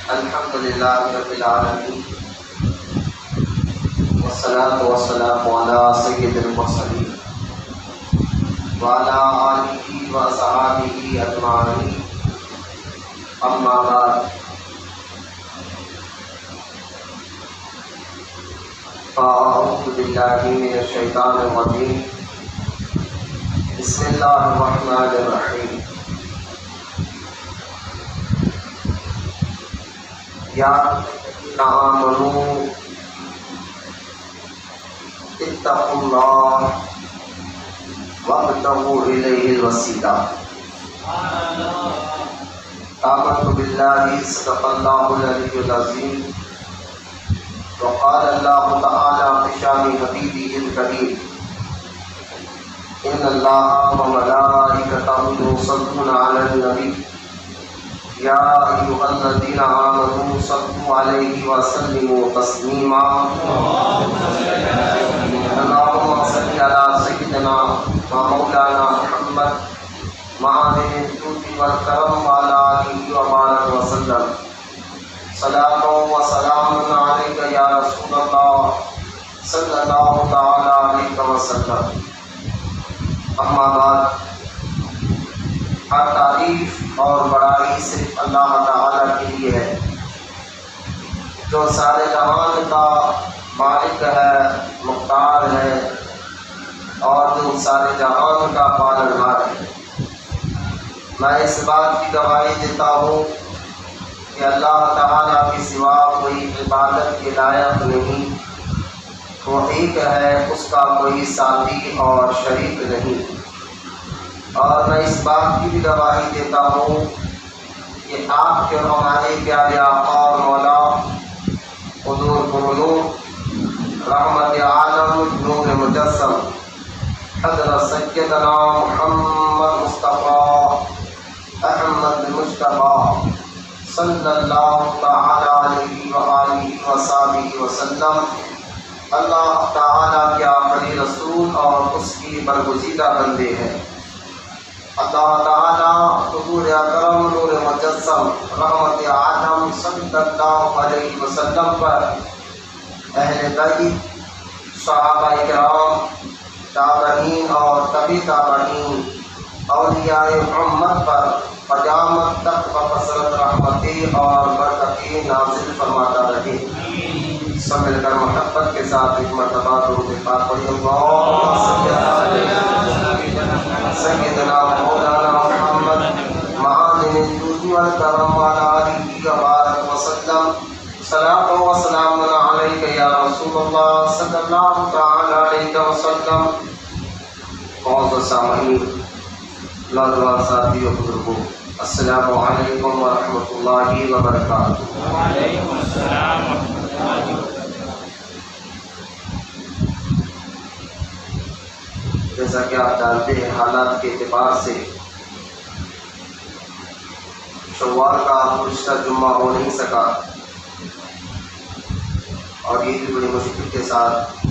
الحمدللہ رب العالمین والصلاة والسلام علی سید المرسلین وعلی آلہ وصحبہ اجمعین، اما بعد، فاعوذ باللہ من الشیطان الرجیم، بسم اللہ الرحمن الرحیم۔ یا الذین آمنوا اتقوا اللہ وابتغوا الیہ الوسیلہ۔ آمنت باللہ صدق اللہ العلی العظیم، وقال اللہ تعالی فی شان حبیبہ الکریم، ان اللہ وملائکتہ یصلون علی النبی یا ایھا الذین آمنوا صلوا علیہ وسلموا تسلیما۔ اللہم صل علی سیدنا ومولانا محمد معدن الجود والکرم وعلی آلہ وبارک وسلم۔ صلاۃ و سلام علیک یا رسول اللہ صلی اللہ تعالی علیہ وسلم۔ اما بعد، ہر تعریف اور بڑائی صرف اللہ تعالی کے لیے ہے، جو سارے جہان کا مالک ہے، مختار ہے، اور جو سارے جہان کا پالنہار ہے۔ میں اس بات کی گواہی دیتا ہوں کہ اللہ تعالیٰ کے سوا کوئی عبادت کے لائق نہیں، وہ ایک ہے، اس کا کوئی ساتھی اور شریک نہیں۔ اور میں اس بات کی بھی گواہی دیتا ہوں کہ آپ کے ہمارے پیارے آقا اور مولا حضور نور رحمت عالم نور مجسم حضرت سیدنا محمد مصطفیٰ احمد مجتبیٰ صلی اللہ تعالی علیہ وآلہ وصحبہ وسلم اللہ تعالیٰ کے آخری رسول اور اس کی برگزیدہ بندے ہیں۔ اللہ تعالیٰ حضور اکرم نور مجسم رحمت عالم صلی اللہ علیہ وسلم پر، اہل بیت، صحابہ کرام، تابعین اور تبع تابعین، اولیاء محمد پر قیامت تک بکثرت رحمتیں اور برکتیں نازل فرماتا رہے۔ سب مل کر محبت کے ساتھ ایک مرتبہ درود پاک پڑھیں۔ اللہم صلی علی سیدنا مولانا محمد معدن الجود والکرم وعلی آلہ وبارک وسلم۔ صلاۃ و سلام علیک یا رسول اللہ صلی اللہ تعالی علیہ وسلم۔ معزز سامعین، نوجوان ساتھیوں، بزرگوں، السلام علیکم ورحمۃ اللہ وبرکاتہ۔ وعلیکم السلام ورحمۃ اللہ۔ جیسا کہ آپ جانتے ہیں، حالات کے اعتبار سے شوال کا گزشتہ جمعہ ہو نہیں سکا، اور یہ بھی بڑی مشکل کے ساتھ،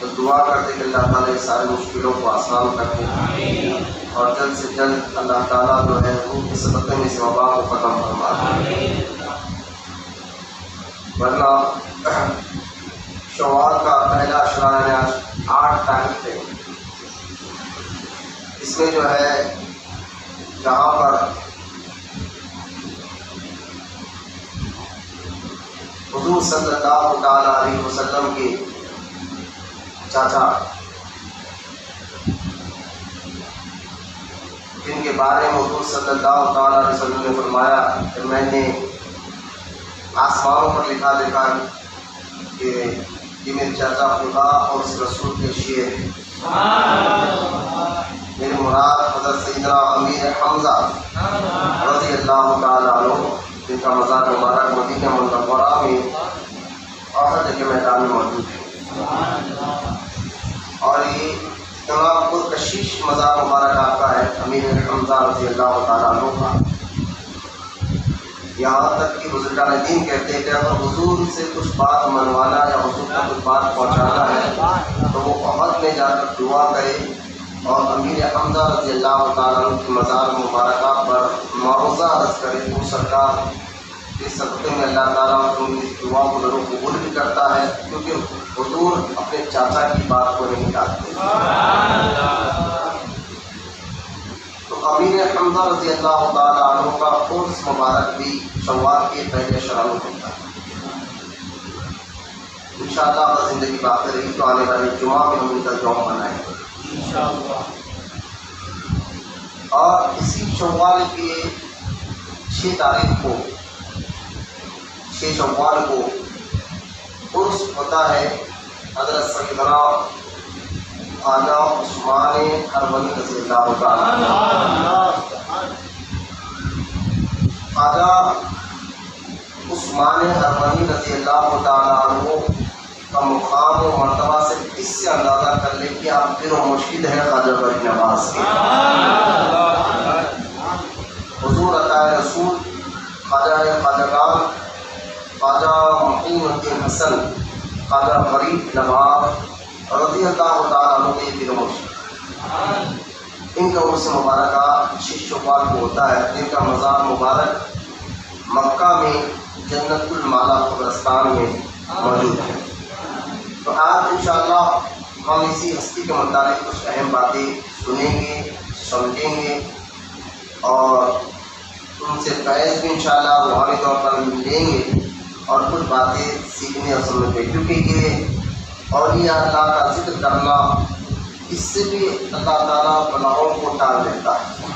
تو دعا کرتے کہ اللہ تعالیٰ سارے مشکلوں کو آسان کر دے، اور جلد سے جلد اللہ تعالیٰ جو ہے روح کے صدقے میں سے وبا کو ختم فرما دے۔ ورنہ شوال کا پہلا اشرار 8 تاریخ ہے، اس میں جو ہے جہاں پر حضور صلی اللہ تعالی علیہ وسلم کے چاچا، جن کے بارے میں حضور صلی اللہ تعالی علیہ وسلم نے فرمایا کہ میں نے آسمانوں پر لکھا دیکھا کہ یہ میرے چاچا خدا اور اس رسول کے شعر ہیں۔ میرے مراد حضرت سیدنا امیر حمزہ رضی اللہ تعالیٰ عنہ، جن کا مزار مبارک مدینہ منورہ میں احد کے میدان میں موجود ہے، اور یہ تمام پرکشش مزار مبارک آپ کا ہے، امیر حمزہ رضی اللہ تعالیٰ عنہ کا۔ یہاں تک کہ بزرگان دین کہتے ہیں کہ اگر حضور سے کچھ بات منوانا یا حضور کو کچھ بات پہنچانا ہے تو وہ احد میں جا کر دعا کرے اور امیر حمزہ رضی اللہ تعالیٰ عنہ کی مزار مبارکہ پر معاوضہ عرض کرے تو سرکار اس صدقے میں اللہ تعالیٰ ان کی دعا کو ضرور قبول بھی کرتا ہے، کیونکہ حضور اپنے چاچا کی بات کو نہیں ٹالتے۔ تو امیر حمزہ رضی اللہ تعالیٰ عنہ کا عرس مبارک بھی شوال کے پہلے شروع ہوتا ہے۔ انشاءاللہ اگر زندگی باقی رہی تو آنے والے جمعہ میں ہم ان کا یوم منائیں گے۔ اور اسی شوال کے 6 تاریخ کو 6 شوال کو عرس ہوتا ہے حضرت سیدنا خواجہ عثمان ہرمنی رضی اللہ تعالیٰ عنہ۔ خواجہ عثمان ہرمنی رضی اللہ تعالیٰ عنہ کا مقام و مرتبہ سے اس سے اندازہ کر لیں کہ آپ پھر مرشد ہیں خواجہ بری نواز کے۔ حضور عطا رسول خواجہ خواجگان خواجہ معین الدین حسن خواجہ غریب نواب رضی اللہ تعالیٰ عنہ کے پیر مرشد، ان کا عرس مبارکہ 6 شوال کو ہوتا ہے، جن کا مزار مبارک مکہ میں جنت المالا قبرستان میں موجود ہے۔ تو آج انشاءاللہ ہم اسی ہستی کے متعلق کچھ اہم باتیں سنیں گے، سمجھیں گے اور ان سے فیض بھی انشاءاللہ روحانی طور پر لیں گے اور کچھ باتیں سیکھنے اور سمجھنے، کیونکہ یہ اولیاء اللہ کا ذکر کرنا اس سے بھی اللہ تعالیٰ بلاؤں کو ٹال دیتا ہے،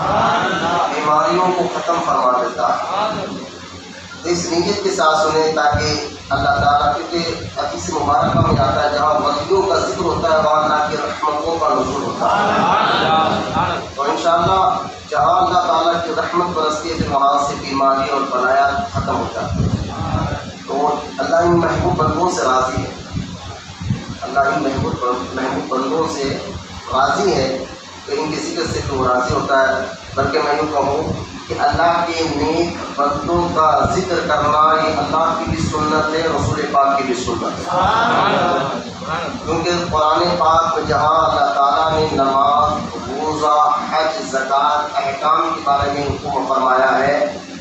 بیماریوں کو ختم فرما دیتا ہے۔ اس نیت کے ساتھ سنیں تاکہ اللہ تعالیٰ، کیونکہ حدیث مبارکہ میں آتا ہے جہاں ولیوں کا ذکر ہوتا ہے وہاں اللہ کی رحمتوں کا نزول ہوتا ہے۔ تو انشاءاللہ جہاں اللہ تعالیٰ کی رحمت برستی ہے پھر وہاں سے بیماری اور بلایات ختم ہو جاتی ہیں۔ تو اللہ ان محبوب بندوں سے راضی ہے، اللہ ان محبوب بندوں سے راضی ہے، تو ان کے ذکر سے تو راضی ہوتا ہے۔ بلکہ میں یوں کہوں کہ اللہ کے نیک بندوں کا ذکر کرنا یہ اللہ کی بھی سنت ہے، رسول پاک کی بھی سنت ہے۔ کیونکہ قرآن پاک میں جہاں اللہ تعالیٰ نے نماز، روزہ، حج، زکوٰۃ احکام کے بارے میں حکم فرمایا ہے،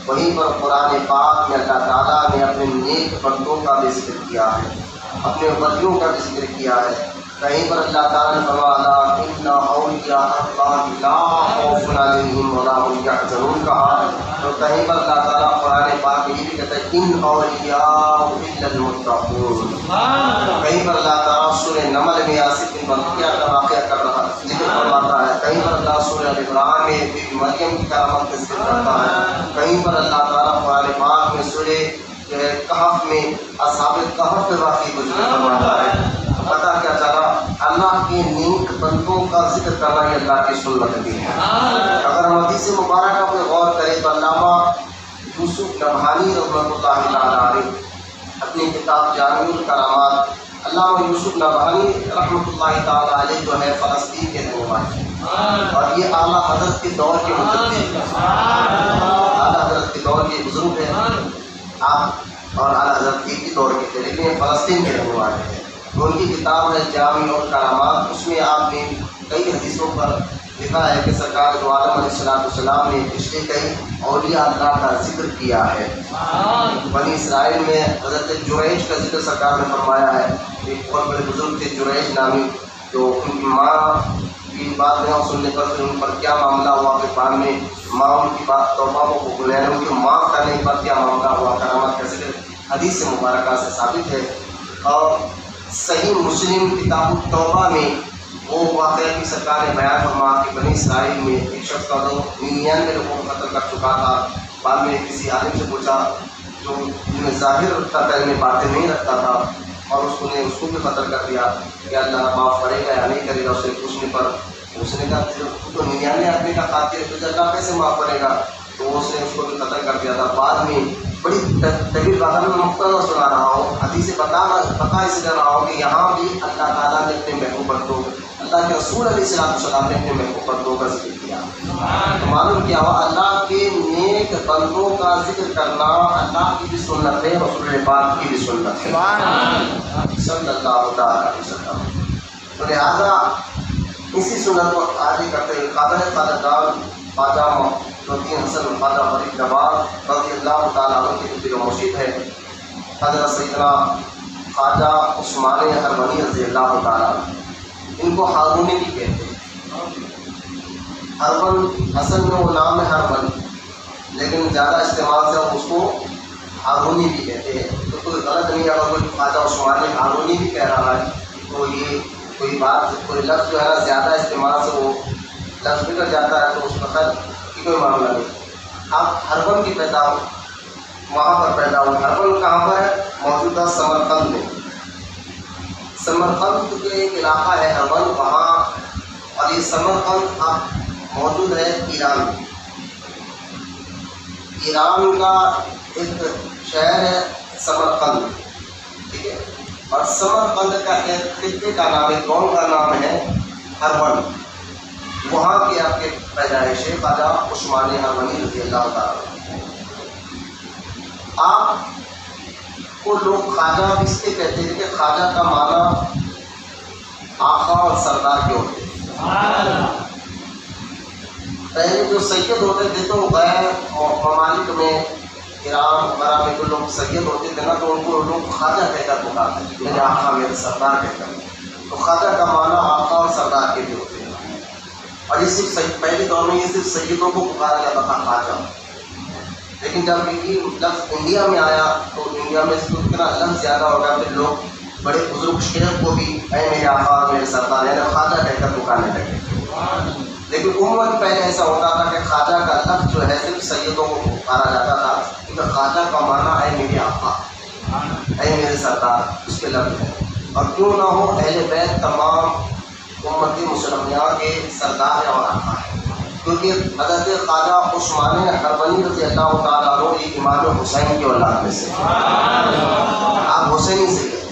وہیں پر قرآن پاک میں اللہ تعالیٰ نے اپنے نیک بندوں کا بھی ذکر کیا ہے، اپنے ولیوں کا بھی ذکر کیا ہے۔ کہیں پر اللہ تعالیٰ نے فرمایا ان اولیاء اللہ لا خوف علیہم ولا هم يحزنون کہا، تو کہیں پر اللہ تعالیٰ قرآن پاک میں یہ بھی کہتا ہے ان اولیاء الا المتقون۔ کہیں پر اللہ تعالیٰ سورہ نمل میں آصف بن بلقیہ کا واقعہ کر رہا ذکر فرماتا ہے، کہیں پر اللہ سورہ عمران میں بی بی مریم کی کرامت کا ذکر کرتا ہے، کہیں پر اللہ تعالیٰ قرآن پاک میں سورہ کہف میں اصحاب کہف کے واقعے کو ذکر فرماتا ہے۔ پتہ کیا چلا، اللہ کے نیک بندوں کا ذکر کرنا یہ اللہ کی سنت بھی ہے۔ اگر ہم حدیث مبارکہ پہ غور کریں تو علامہ یوسف نبہانی رحمۃ اللہ تعالیٰ علیہ اپنی کتاب جامع الکرامات، علامہ یوسف نبہانی رحمۃ اللہ تعالیٰ علیہ جو ہے فلسطین کے رہنے والے ہیں اور یہ اعلیٰ حضرت کے دور کے مجدد ہیں، اعلیٰ حضرت کے دور کے بزرگ ہیں آپ، اور اعلیٰ حضرت ایک ہی دور کے تھے لیکن یہ فلسطین کے رہنے والے ہیں۔ ان کی کتاب ہے جامع الکرامات، اس میں آپ نے کئی حدیثوں پر لکھا ہے کہ سرکار دو عالم علیہ السلام نے پچھلے کئی اولیاء اللہ کا ذکر کیا ہے۔ بنی اسرائیل میں حضرت جریج کا ذکر سرکار نے فرمایا ہے، ایک بہت بڑے بزرگ تھے جریج نامی، تو ان کی ماں کی بات نہ سننے پر پھر ان پر کیا معاملہ ہوا کہ بعد میں ماں ان کی بات توبہ کو بلانے ان کی معاف کرنے پر کیا معاملہ ہوا، کرامت کا ذکر حدیث مبارکہ سے ثابت ہے۔ اور صحیح مسلم کتاب التوبہ میں وہ واقعہ کی سرکار نے بیان فرمایا کہ بنی اسرائیل میں ایک شخص کا جو 99 لوگوں کو قتل کر چکا تھا، بعد میں کسی عالم سے پوچھا جو میں ظاہر رکھتا تھا، میں باتیں نہیں رکھتا تھا، اور اس کو بھی قتل کر دیا، کہ اللہ معاف کرے گا یا نہیں کرے گا۔ اسے پوچھنے پر اس نے کہا تو 99 آدمی کا قاتل ہے، تو اللہ کیسے معاف کرے گا؟ تو اس نے اس کو بھی قتل کر دیا تھا۔ بعد میں بڑی طویل بات میں مختصر سنا رہا ہوں، حدیث بتا اس لیے رہا ہوں کہ یہاں بھی اللہ تعالیٰ نے اپنے محبوب بندوں، اللہ کے رسول علیہ السلام نے اپنے محبوب بندوں کا ذکر کیا۔ تو معلوم کیا ہوا، اللہ کے نیک بندوں کا ذکر کرنا اللہ کی بھی سنت ہے، رسول پاک کی بھی سنت ہے صلی اللہ تعالیٰ علیہ وسلم۔ تو لہٰذا اسی سنت کو آگے کرتے ہوئے قادر خواجہ جو دین حسن خواجہ فرید نواز رضی اللہ تعالیٰ عنہ کے پیر و مرشد ہے، حضرت سیدنا خواجہ عثمان ہرمنی رضی اللہ تعالیٰ عنہ، ان کو ہارونی بھی کہتے ہیں۔ ہرمن اصل میں وہ نام ہے ہرمن، لیکن زیادہ استعمال سے ہم اس کو ہارونی بھی کہتے ہیں، تو کوئی غلط نہیں ہے۔ اگر کوئی خواجہ عثمان ہارونی بھی کہہ رہا ہے تو یہ کوئی بات، کوئی لفظ جو ہے نا زیادہ استعمال سے وہ لفظ بگڑ جاتا ہے، تو اس میں خیر کی کوئی معاملہ نہیں۔ آپ ہرمن کی پیدا وہاں پر پیدا ہوئے۔ ہرمن کہاں پر ہے؟ موجودہ سمرقند میں۔ سمرقند کے ایک علاقہ ہے ہرمن، وہاں، اور یہ سمرقند اب موجود ہے ایران میں۔ ایران کا ایک شہر ہے سمرقند، ٹھیک ہے، اور سمرقند کا ایک خطے کا نام ہے، قوم کا نام ہے ہرمن۔ وہاں کی آپ کے پیدائش ہے خواجہ عثمان ہرمنی رضی اللہ تعالیٰ۔ آپ کو لوگ خواجہ اس لیے کہتے ہیں کہ خواجہ کا معنی آقا اور سردار کے ہوتے ہیں۔ پہلے جو سید ہوتے تھے تو غیر ممالک میں، ایران وغیرہ میں جو لوگ سید ہوتے تھے نا، تو ان کو لوگ خواجہ کہہ کر پکارتے تھے، میرے آقا میرے سردار کہہ کر۔ تو خواجہ کا معنی آقا اور سردار کے بھی ہوتے ہیں، اور یہ صرف پہلے دور میں یہ صرف سیدوں کو پکارا جاتا تھا خواجہ۔ لیکن جب یہ لفظ انڈیا میں آیا تو انڈیا میں اس کو اتنا لفظ زیادہ ہو گیا، پھر لوگ بڑے بزرگ شیخ کو بھی اے میرے آقا میرے سردار یعنی خواجہ کہہ کر پکارنے لگے۔ لیکن عموماً پہلے ایسا ہوتا تھا کہ خواجہ کا لفظ جو ہے صرف سیدوں کو پکارا جاتا تھا، کیونکہ خواجہ کا معنی اے میرے آقا، اے میرے سردار، اس کے لفظ ہے۔ اور کیوں نہ ہو، اہل بیت تمام امت مسلمہ کے سردار اور آقا ہے، کیونکہ حضرت خواجہ عثمان ہرمنی رضی اللہ تعالیٰ عنہ یہ امام حسین کی اولاد میں سے، آپ حسینی سید ہیں،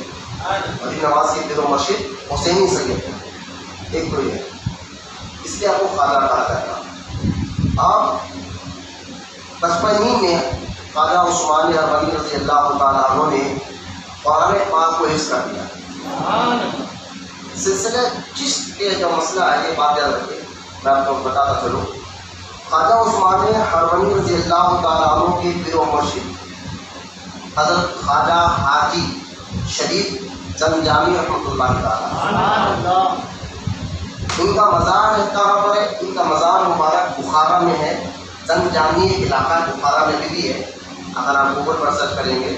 علی نواز کے پیر و مرشد حسینی سید ہیں، ایک تو یہ، اس لیے آپ کو خواجہ کہا جاتا۔ آپ بچپن ہی میں خواجہ عثمان ہرمنی رضی اللہ تعالیٰ عنہ نے قرآن پاک کو حفظ کر دیا۔ سلسلہ چشت کے جو مسئلہ ہے، یہ بات یاد رکھیے، میں آپ کو بتاتا چلوں۔ خواجہ عثمان ہرمنی رضی اللہ تعالیٰ عنہ کے پیر و مرشد حضرت خواجہ حاجی شریف زنجانی رحمۃ اللہ تعالیٰ، ان کا مزار کہاں پر ہے؟ ان کا مزار مبارک بخارا میں ہے۔ زنجانی ایک علاقہ بخارا میں بھی ہے، اگر آپ گوگل پر سرچ کریں گے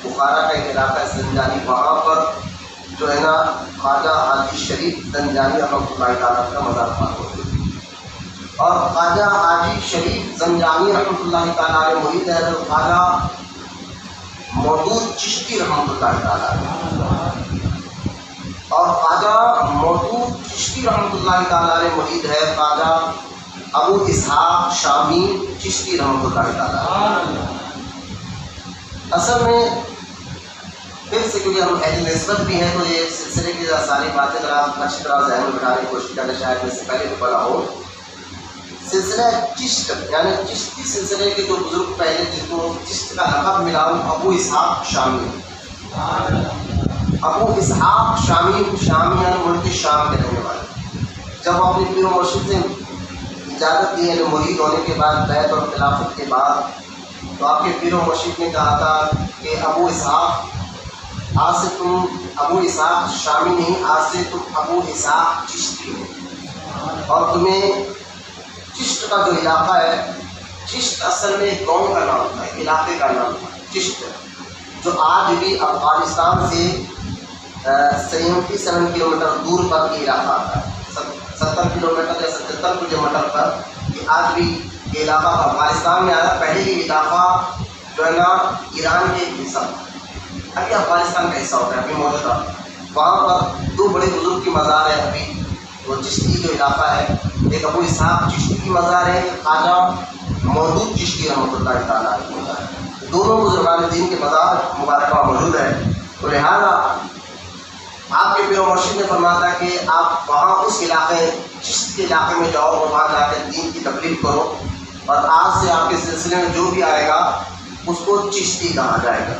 بخارا کا ایک علاقہ ہے زنجانی، وہاں پر جو ہے نا خواجہ حاجی شریف زنجانی رحمۃ اللہ تعالیٰ کا مزار پاک ہوتا ہے۔ اور خواجہ حاجی شریف زنجانی رحمۃ اللہ تعالیٰ علیہ مرید ہے خواجہ مودود چشتی رحمۃ اللہ تعالیٰ، اور خواجہ مودود چشتی رحمۃ اللہ تعالیٰ علیہ مرید ہے خواجہ ابو اسحاق شامی چشتی رحمۃ اللہ تعالیٰ۔ اصل میں پھر سے کیونکہ ہم اہل نسبت بھی ہیں تو یہ سلسلے کی ساری باتیں ذرا اچھی طرح ذہن میں بٹھانے کی کوشش کریں، شاید اس سے پہلے بھی پڑھا ہو۔ سلسلہ چشت یعنی چشتی سلسلے کے جو بزرگ پہلے جن کو چشت کا لقب ملا، ابو اسحاق شامی، ابو اسحاق شامی، شامی یعنی ملک شام کے رہنے والے۔ جب اپنے پیر و مرشد سے اجازت دی ہے مرید ہونے کے بعد، بیعت اور خلافت کے بعد، تو آپ کے پیر و مرشد نے کہا تھا کہ ابو اسحاق، آج سے تم ابو اسحاق شامی نہیں، آج سے تم ابو اسحاق چشتی ہو، اور تمہیں چشت کا جو علاقہ ہے، چشت اصل میں ایک قوم کا نام تھا، علاقے کا نام تھا چشت، جو آج بھی افغانستان سے 77 کلومیٹر دور پر یہ علاقہ آتا ہے، 70 کلومیٹر یا 77 کلومیٹر پر یہ آج بھی یہ علاقہ افغانستان میں آیا۔ پہلے یہ علاقہ جو ہے نا ایران کے ایک حصہ تھا، ابھی افغانستان کا حصہ ہوتا ہے، ابھی موجودہ وہاں پر دو بڑے بزرگ کی مزار ہے ابھی، وہ چشتی جو علاقہ ہے، ایک ابو اسحاق چشتی کی مزار ہے، ایک خواجہ مودود چشتی رحمۃ اللہ تعالیٰ کی مزار ہے۔ دونوں بزرگان دین کے مزار مبارکہ موجود ہے، تو لہٰذا آپ کے پیر و مرشد نے فرمایا تھا کہ آپ وہاں اس علاقے چشت کے علاقے میں جاؤ اور وہاں جا کے دین کی تبلیغ کرو، اور آج سے آپ کے سلسلے میں جو بھی آئے گا اس کو چشتی کہا جائے گا۔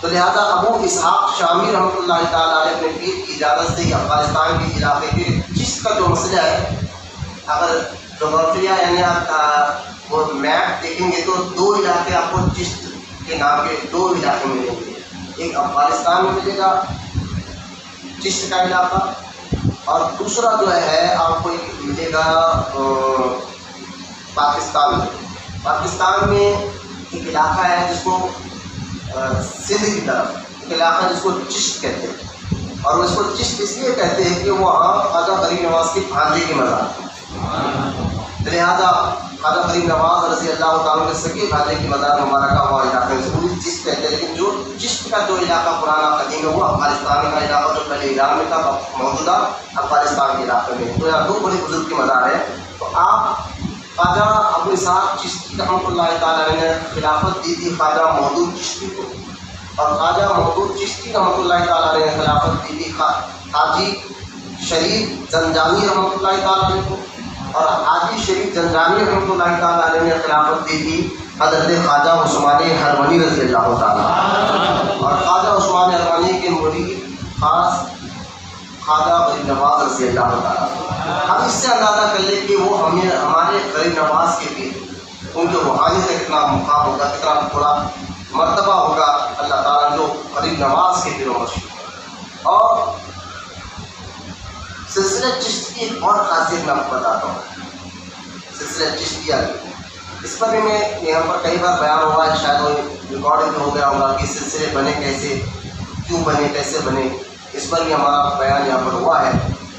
تو لہٰذا ابو اسحاق شامی رحمۃ اللہ تعالیٰ علیہ اپنے پیر کی اجازت سے افغانستان کے علاقے کے چشت کا جو مسئلہ ہے، اگر جغرافیہ یعنی آپ وہ میپ دیکھیں گے تو 2 علاقے آپ کو چشت کے نام کے 2 علاقے ملیں گے. ایک افغانستان میں ملے گا چشت کا علاقہ، اور دوسرا جو ہے آپ کو ایک ملے گا پاکستان میں. پاکستان میں ایک علاقہ ہے جس کو سندھ کی طرف ایک علاقہ ہے جس کو چشت کہتے ہیں، اور وہ اس کو چشت اس لیے کہتے ہیں کہ وہاں خواجہ غریب نواز کے بھانجے کی مزار ہے. لہٰذا خواجہ غریب نواز رضی اللہ تعالیٰ کے سکے بھانجے کی مزار مبارکہ ہوا علاقے میں پوری چشت کہتے ہیں. لیکن جو چشت کا جو علاقہ پرانا قدیم ہے وہ افغانستان کا علاقہ جو پہلے ایران میں تھا موجودہ افغانستان کے علاقے میں. تو یہاں 2 بڑے بزرگ کی مزار ہے. تو آپ خواجہ ابو اسحاق چشتی رحمۃ اللہ تعالیٰ نے خلافت دی تھی خواجہ مودود چشتی کو، اور خواجہ مودود چشتی رحمۃ اللہ تعالیٰ نے خلافت دی تھی حاجی شریف زنجانی رحمۃ اللہ تعالیٰ کو، اور حاجی شریف زنجانی رحمۃ اللہ تعالیٰ نے خلافت دی تھی حضرت خواجہ عثمان ہرمنی رضی اللہ تعالیٰ. اور خواجہ عثمان ہرمنی کے مرید خاص خواجہ غریب نواز رضی اللہ تعالیٰ. ہم اس سے اندازہ کر لیں کہ وہ ہمارے غریب نواز کے بھی ان کے روحانیت کا کتنا مقام ہوگا، کتنا بڑا مرتبہ ہوگا اللہ تعالیٰ جو غریب نواز کے بھی مشہور. اور سلسلہ چشت کی ایک اور خاصیت میں آپ کو بتاتا ہوں. سلسلہ چشتیہ اس پر بھی میں یہاں پر کئی بار بیان ہوا ہے، شاید وہ ریکارڈنگ ہو گیا ہوگا کہ سلسلے بنے کیسے، کیوں بنے، کیسے بنے. اس پر بھی ہمارا بیان یہاں پر ہوا ہے،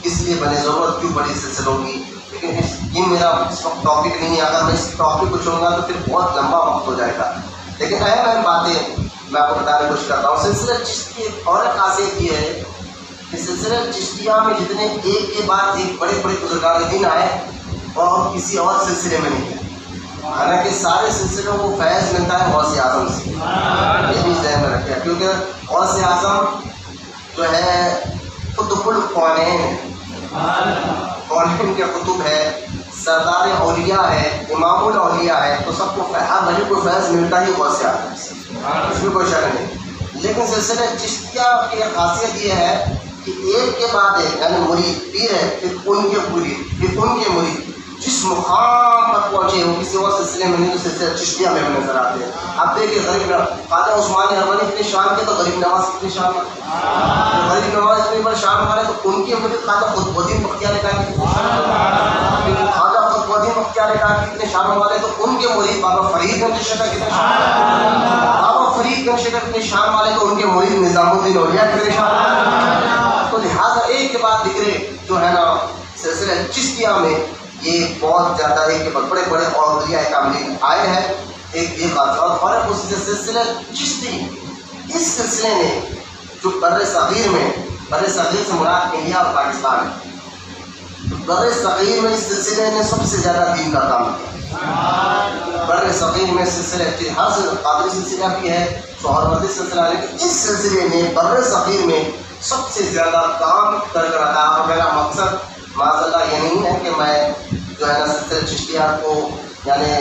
اس لیے بنے، ضرورت کیوں پڑی سلسلوں کی. لیکن یہ میرا اس وقت ٹاپک نہیں ہے. اگر میں اس ٹاپک کو چھوڑوں گا تو پھر بہت لمبا وقت ہو جائے گا. لیکن اہم باتیں میں آپ کو بتانے کی کوشش کرتا ہوں. سلسلہ چشت کی ایک اور خاصیت یہ ہے کہ سلسلہ چشتیہ میں جتنے ایک کے بعد ایک بڑے بڑے بزرگان دین آئے اور کسی اور سلسلے میں نہیں ہے. حالانکہ سارے سلسلوں کو فیض ملتا ہے غوث اعظم سے، یہ بھی ذہن میں رکھیں، کیونکہ غوث اعظم جو ہے قطب القونین، قونین کے قطب ہے، سردار اولیاء ہے، امام الاولیاء ہے. تو سب کو ہر ولی کو فیض ملتا ہی غوث اعظم سے، اس میں کوئی شک نہیں. لیکن سلسلہ چشتیہ کی خاصیت یہ ہے کہ ایک کے بعد ایک یعنی مرید پیر ہے، پھر ان کے مرید، پھر ان کے مرید جس مقام پر پہنچے وہ کسی اور سلسلے میں نہیں تو سلسلہ چشتیہ میں نظر آتے ہیں. آپ دیکھیے غریب خواجہ عثمان ہرمنی اتنی شان کے تو غریب نواز کتنی شان والے، غریب نواز اتنی بڑی شان والے تو ان کے مرید خواجہ قطب الدین بختیار کاکی کتنی شان والے، خواجہ قطب الدین بختیار کاکی کتنے شان والے تو ان کے مرید بابا فرید گنج شیخ کتنے شان والے، بابا فرید گنج شیخ کتنے شان والے تو ان کے مرید نظام الدین اولیاء کتنے شان والے. تو لہٰذا ایک کے بعد دیکھے جو ہے نا سلسلہ چشتیہ میں یہ بہت زیادہ ایک کے بعد بڑے بڑے اولیاء کاملین آئے ہیں. ایک یہ بات اور فرق اس سے سلسلہ چشتی اس سلسلے نے جو بر صغیر میں، بر صغیر سے مراد انڈیا اور پاکستان ہے، بر صغیر میں اس سلسلے نے سب سے زیادہ دین کا کام کیا. بر صغیر میں سلسلہ ہر قادری سلسلہ بھی ہے، سہروردی سلسلہ، لیکن اس سلسلے نے بر صغیر میں سب سے زیادہ کام کر رکھا. اور میرا مقصد معاذ اللہ یہ نہیں ہے کہ میں جو ہے نا سلسلہ چشتیہ کو یعنی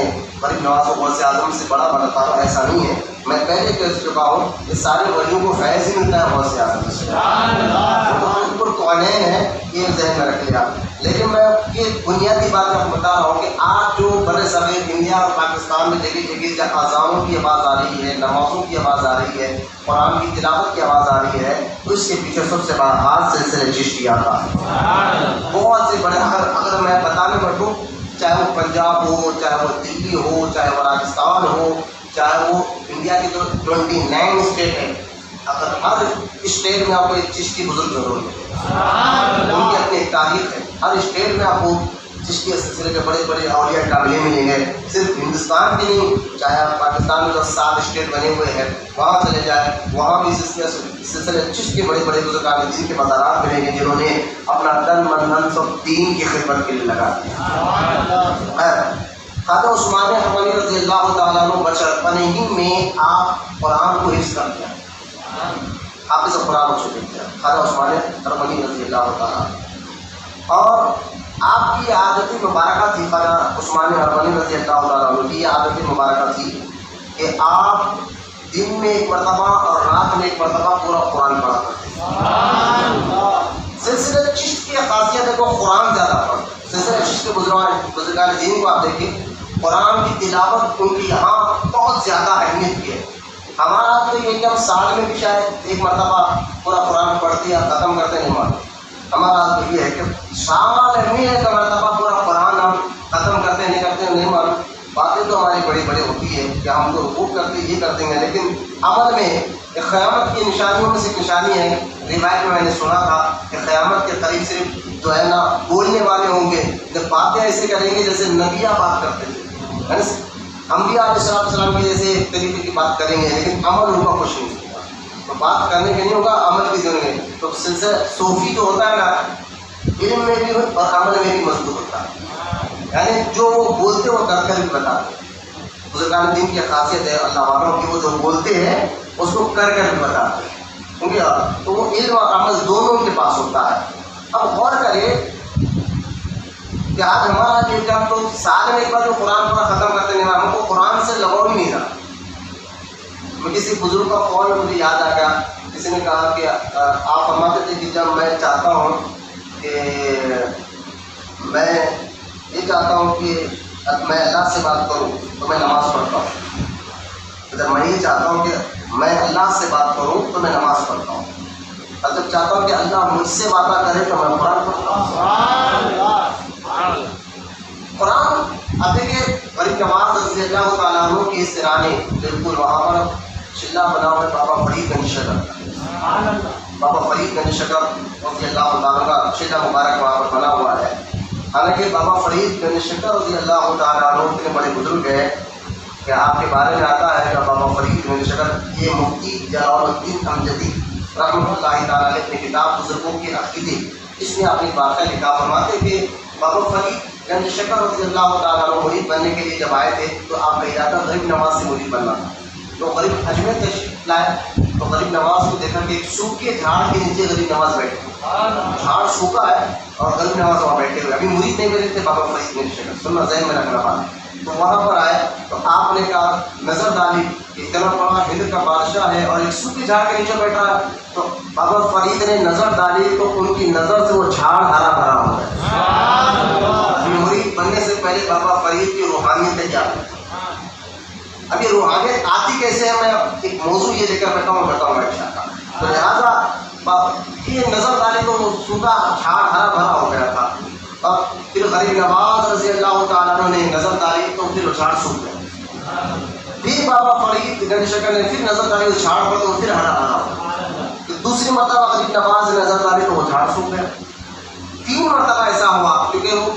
غریب نواز و غوث اعظم سے بڑا بناتا ہوں، ایسا نہیں ہے. میں پہلے کہہ چکا ہوں کہ سارے ولیوں کو فیض ہی ملتا ہے غوث اعظم سے، وہ تو قونین ہے، یہ ذہن میں رکھ لیا. لیکن میں یہ بنیادی بات آپ کو بتا رہا ہوں کہ آج جو بر صغیر انڈیا اور پاکستان میں جگہ جگہ جب اذانوں کی آواز آ رہی ہے، نمازوں کی آواز آ رہی ہے، قرآن کی تلاوت کی آواز آ رہی ہے، تو اس کے پیچھے سب سے بڑا ہاتھ سلسلہ چشتیہ کا ہے. بہت سے بڑے اگر میں بتانے بیٹھوں، چاہے وہ پنجاب ہو، چاہے وہ دلی ہو، چاہے وہ راجستھان ہو، چاہے وہ انڈیا کے جو 29 اسٹیٹ ہیں، اگر ہر اسٹیٹ میں آپ کو ایک چشتی بزرگ ضرور ملے، ان کی اپنی ایک تاریخ ہے. ہر اسٹیٹ میں آپ کو چشتی سلسلے کے بڑے بڑے اولیاء کاملین ملیں گے. صرف ہندوستان کے نہیں، چاہے آپ پاکستان میں جو 7 اسٹیٹ بنے ہوئے ہیں وہاں چلے جائیں، وہاں بھی سلسلے چشت کے بڑے بڑے بزرگان دین کے مزارات ملیں گے جنہوں نے اپنا تن من دھن سب دین کی خدمت کے لیے لگا دیا. خواجہ عثمان ہرمنی رضی اللہ تعالیٰ عنہ بچپنے ہی میں آپ قرآن کو حفظ کر دیا، حافظ قرآن کو چھوڑ دیا خواجہ عثمان ہرمنی رضی اللہ تعالیٰ. اور آپ کی عادت مبارکہ تھی، خواجہ عثمان ہرمنی رضی اللہ تعالیٰ عنہ کی عادت مبارکہ تھی کہ آپ دن میں ایک مرتبہ اور رات میں ایک مرتبہ پورا قرآن پڑھا کرتے. سلسلہ چشت کی خاصیت ہے کہ قرآن زیادہ پڑھتے، سلسلہ چشت کے بزرگان دین کو آپ دیکھیں، قرآن کی تلاوت ان کی یہاں بہت زیادہ اہمیت کی ہے۔ ہمارا تو یہ کہ ہم سال میں بھی شاید ایک مرتبہ پورا قرآن پڑھتے یا ختم کرتے نہیں معلوم۔ ہمارا تو یہ ہے کہ سال میں ایک مرتبہ پورا قرآن ہم ختم کرتے نہیں کرتے نہیں معلوم۔ باتیں تو ہماری بڑی بڑی ہوتی ہے کہ ہم تو رکوع کرتے یہ کرتے ہیں، لیکن عمل میں ایک قیامت کی نشانیوں میں سے ایک نشانی ہے، روایت میں نے سنا تھا کہ قیامت کے قریب صرف جو ہے نا بولنے والے ہوں گے، جب باتیں ایسے کریں گے جیسے نبیاں بات کرتے تھے، انبیاء علیہ السلام کی جیسے طریقے کی بات کریں گے، لیکن عمل ان کا کچھ نہیں ہوگا۔ تو بات کرنے کے نہیں ہوگا، عمل بھی دیں گے۔ تو سلسلہ صوفی جو ہوتا ہے نا، علم میں بھی اور عمل میں بھی مضبوط ہوتا ہے، یعنی جو وہ بولتے وہ کر کر بھی بتاتے۔ بزرگان دین کی خاصیت ہے اللہ والوں کی، وہ جو بولتے ہیں اس کو کر کر بھی بتاتے ہیں، کیونکہ تو وہ علم اور عمل دونوں کے پاس ہوتا ہے۔ اب غور کریں کہ آج ہمارا جو ہم تو سال میں ایک بار جو قرآن پورا ختم کرتے نہیں، ہم کو قرآن سے لگاؤ ہی نہیں رہا۔ میں کسی بزرگ کا قول مجھے یاد آ گیا، کسی نے کہا کہ آپ فرماتے تھے کہ جب میں چاہتا ہوں کہ میں یہ چاہتا ہوں کہ میں اللہ سے بات کروں تو میں نماز پڑھتا ہوں، جب میں یہ چاہتا ہوں کہ میں اللہ سے بات کروں تو میں نماز پڑھتا ہوں، اور جب چاہتا ہوں کہ اللہ مجھ سے وعدہ کرے تو میں قرآن پڑھتا ہوں۔ قرآن اب دیکھیے غریب نواز رضی اللہ تعالیٰ عنہ کی اس ترانے بالکل وہاں پر چلا بنا ہوئے بابا فرید گنج شکر، بابا فرید گنج شکر رضی اللہ تعالیٰ کا چلا مبارک وہاں پر بنا ہوا ہے۔ حالانکہ بابا فرید گنج شکر رضی اللہ تعالیٰ عنہ اتنے بڑے بزرگ ہیں کہ آپ کے بارے میں آتا ہے کہ بابا فرید گنج شکر یہ مفتی جلال الدین امجدی رحمۃ اللہ تعالیٰ نے اپنی کتاب بزرگوں کے عقیدے اس میں اپنی واقعہ لکھا، فرماتے کہ بابا فرید گنج شکر رضی اللہ تعالیٰ عنہ مرید بننے کے لیے جب آئے تھے تو آپ کا ارادہ غریب نواز سے مرید بننا تھا۔ تو غریب حج میں تشریف لائے تو غریب نواز کو دیکھا کہ ایک سوکھے جھاڑ کے نیچے غریب نواز بیٹھے، جھاڑ سوکھا ہے اور غریب نواز وہاں بیٹھے ہوئے، ابھی مرید نہیں ملے تھے بابا فرید گنج شکر، سننا ذہن میں رکھنا بات۔ تو وہاں پر آئے تو آپ نے کہا نظر ڈالی کہ اتنا بڑا ہند کا بادشاہ ہے اور ایک سوکھے جھاڑ کے نیچے بیٹھا ہے، تو بابا فرید نے نظر ڈالی تو ان کی نظر سے وہ جھاڑ ہرا بھرا ہو گیا۔ مرید بننے سے پہلے بابا فرید کی روحانیت کیا ہے؟ اب یہ روحانیت آتی کیسے ہے؟ میں ایک موضوع یہ لے کر بتاؤں انشاءاللہ۔ تو لہٰذا یہ نظر ڈالی تو وہ سوکھا جھاڑ ہرا بھرا ہو گیا تھا، اور پھر غریب نواز رضی اللہ تعالیٰ عنہ نے نظر ڈالی تو پھر وہ جھاڑ سوکھ گیا، پھر بابا فرید گنج شکر نے پھر نظر ڈالی اس جھاڑ پر تو پھر ہرا بھرا ہو گیا، تو دوسری مرتبہ غریب نواز نے نظر ڈالی تو وہ جھاڑ سوکھ گیا، 3 مرتبہ ایسا ہوا کیونکہ وہ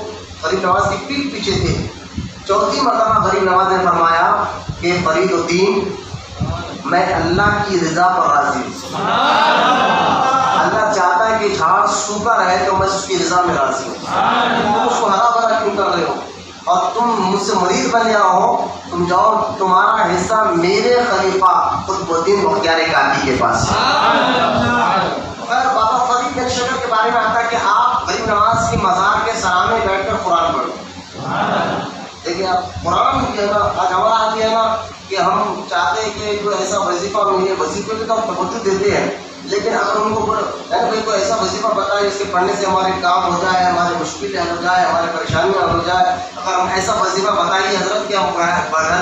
غریب نواز کی پیٹھ پیچھے تھے۔ چوتھی مرتبہ غریب نواز نے فرمایا کہ فرید الدین میں اللہ کی رضا پر راضی ہوں، اللہ چاہتا ہے کہ جھاڑ سوکھا رہے تو میں اس کی رضا میں راضی ہوں، تم اس کو ہرا بھرا کیوں کر رہے ہو اور تم مجھ سے مرید بن جاؤ ہو، تم جاؤ تمہارا حصہ میرے خلیفہ قطب الدین بختیار کاکی کے پاس۔ بابا فرید گنج شکر کے بارے میں آتا ہے کہ آپ غریب نواز کی مزار کے سرانے بیٹھ کر قرآن پڑھو۔ دیکھیے آپ قرآن جو ہے نا آج ہمارا آتی ہے نا کہ ہم چاہتے ہیں کہ جو ایسا وظیفہ ملے، وظیفے پہ تو ہم توجہ دیتے ہیں، لیکن اگر ان کو کوئی ایسا وظیفہ بتائے جس کے پڑھنے سے ہمارے کام ہو جائے، ہماری مشکل حل ہو جائے، ہماری پریشانیاں حل ہو جائے، اگر ہم ایسا وظیفہ بتائیے حضرت کہ ہم گھر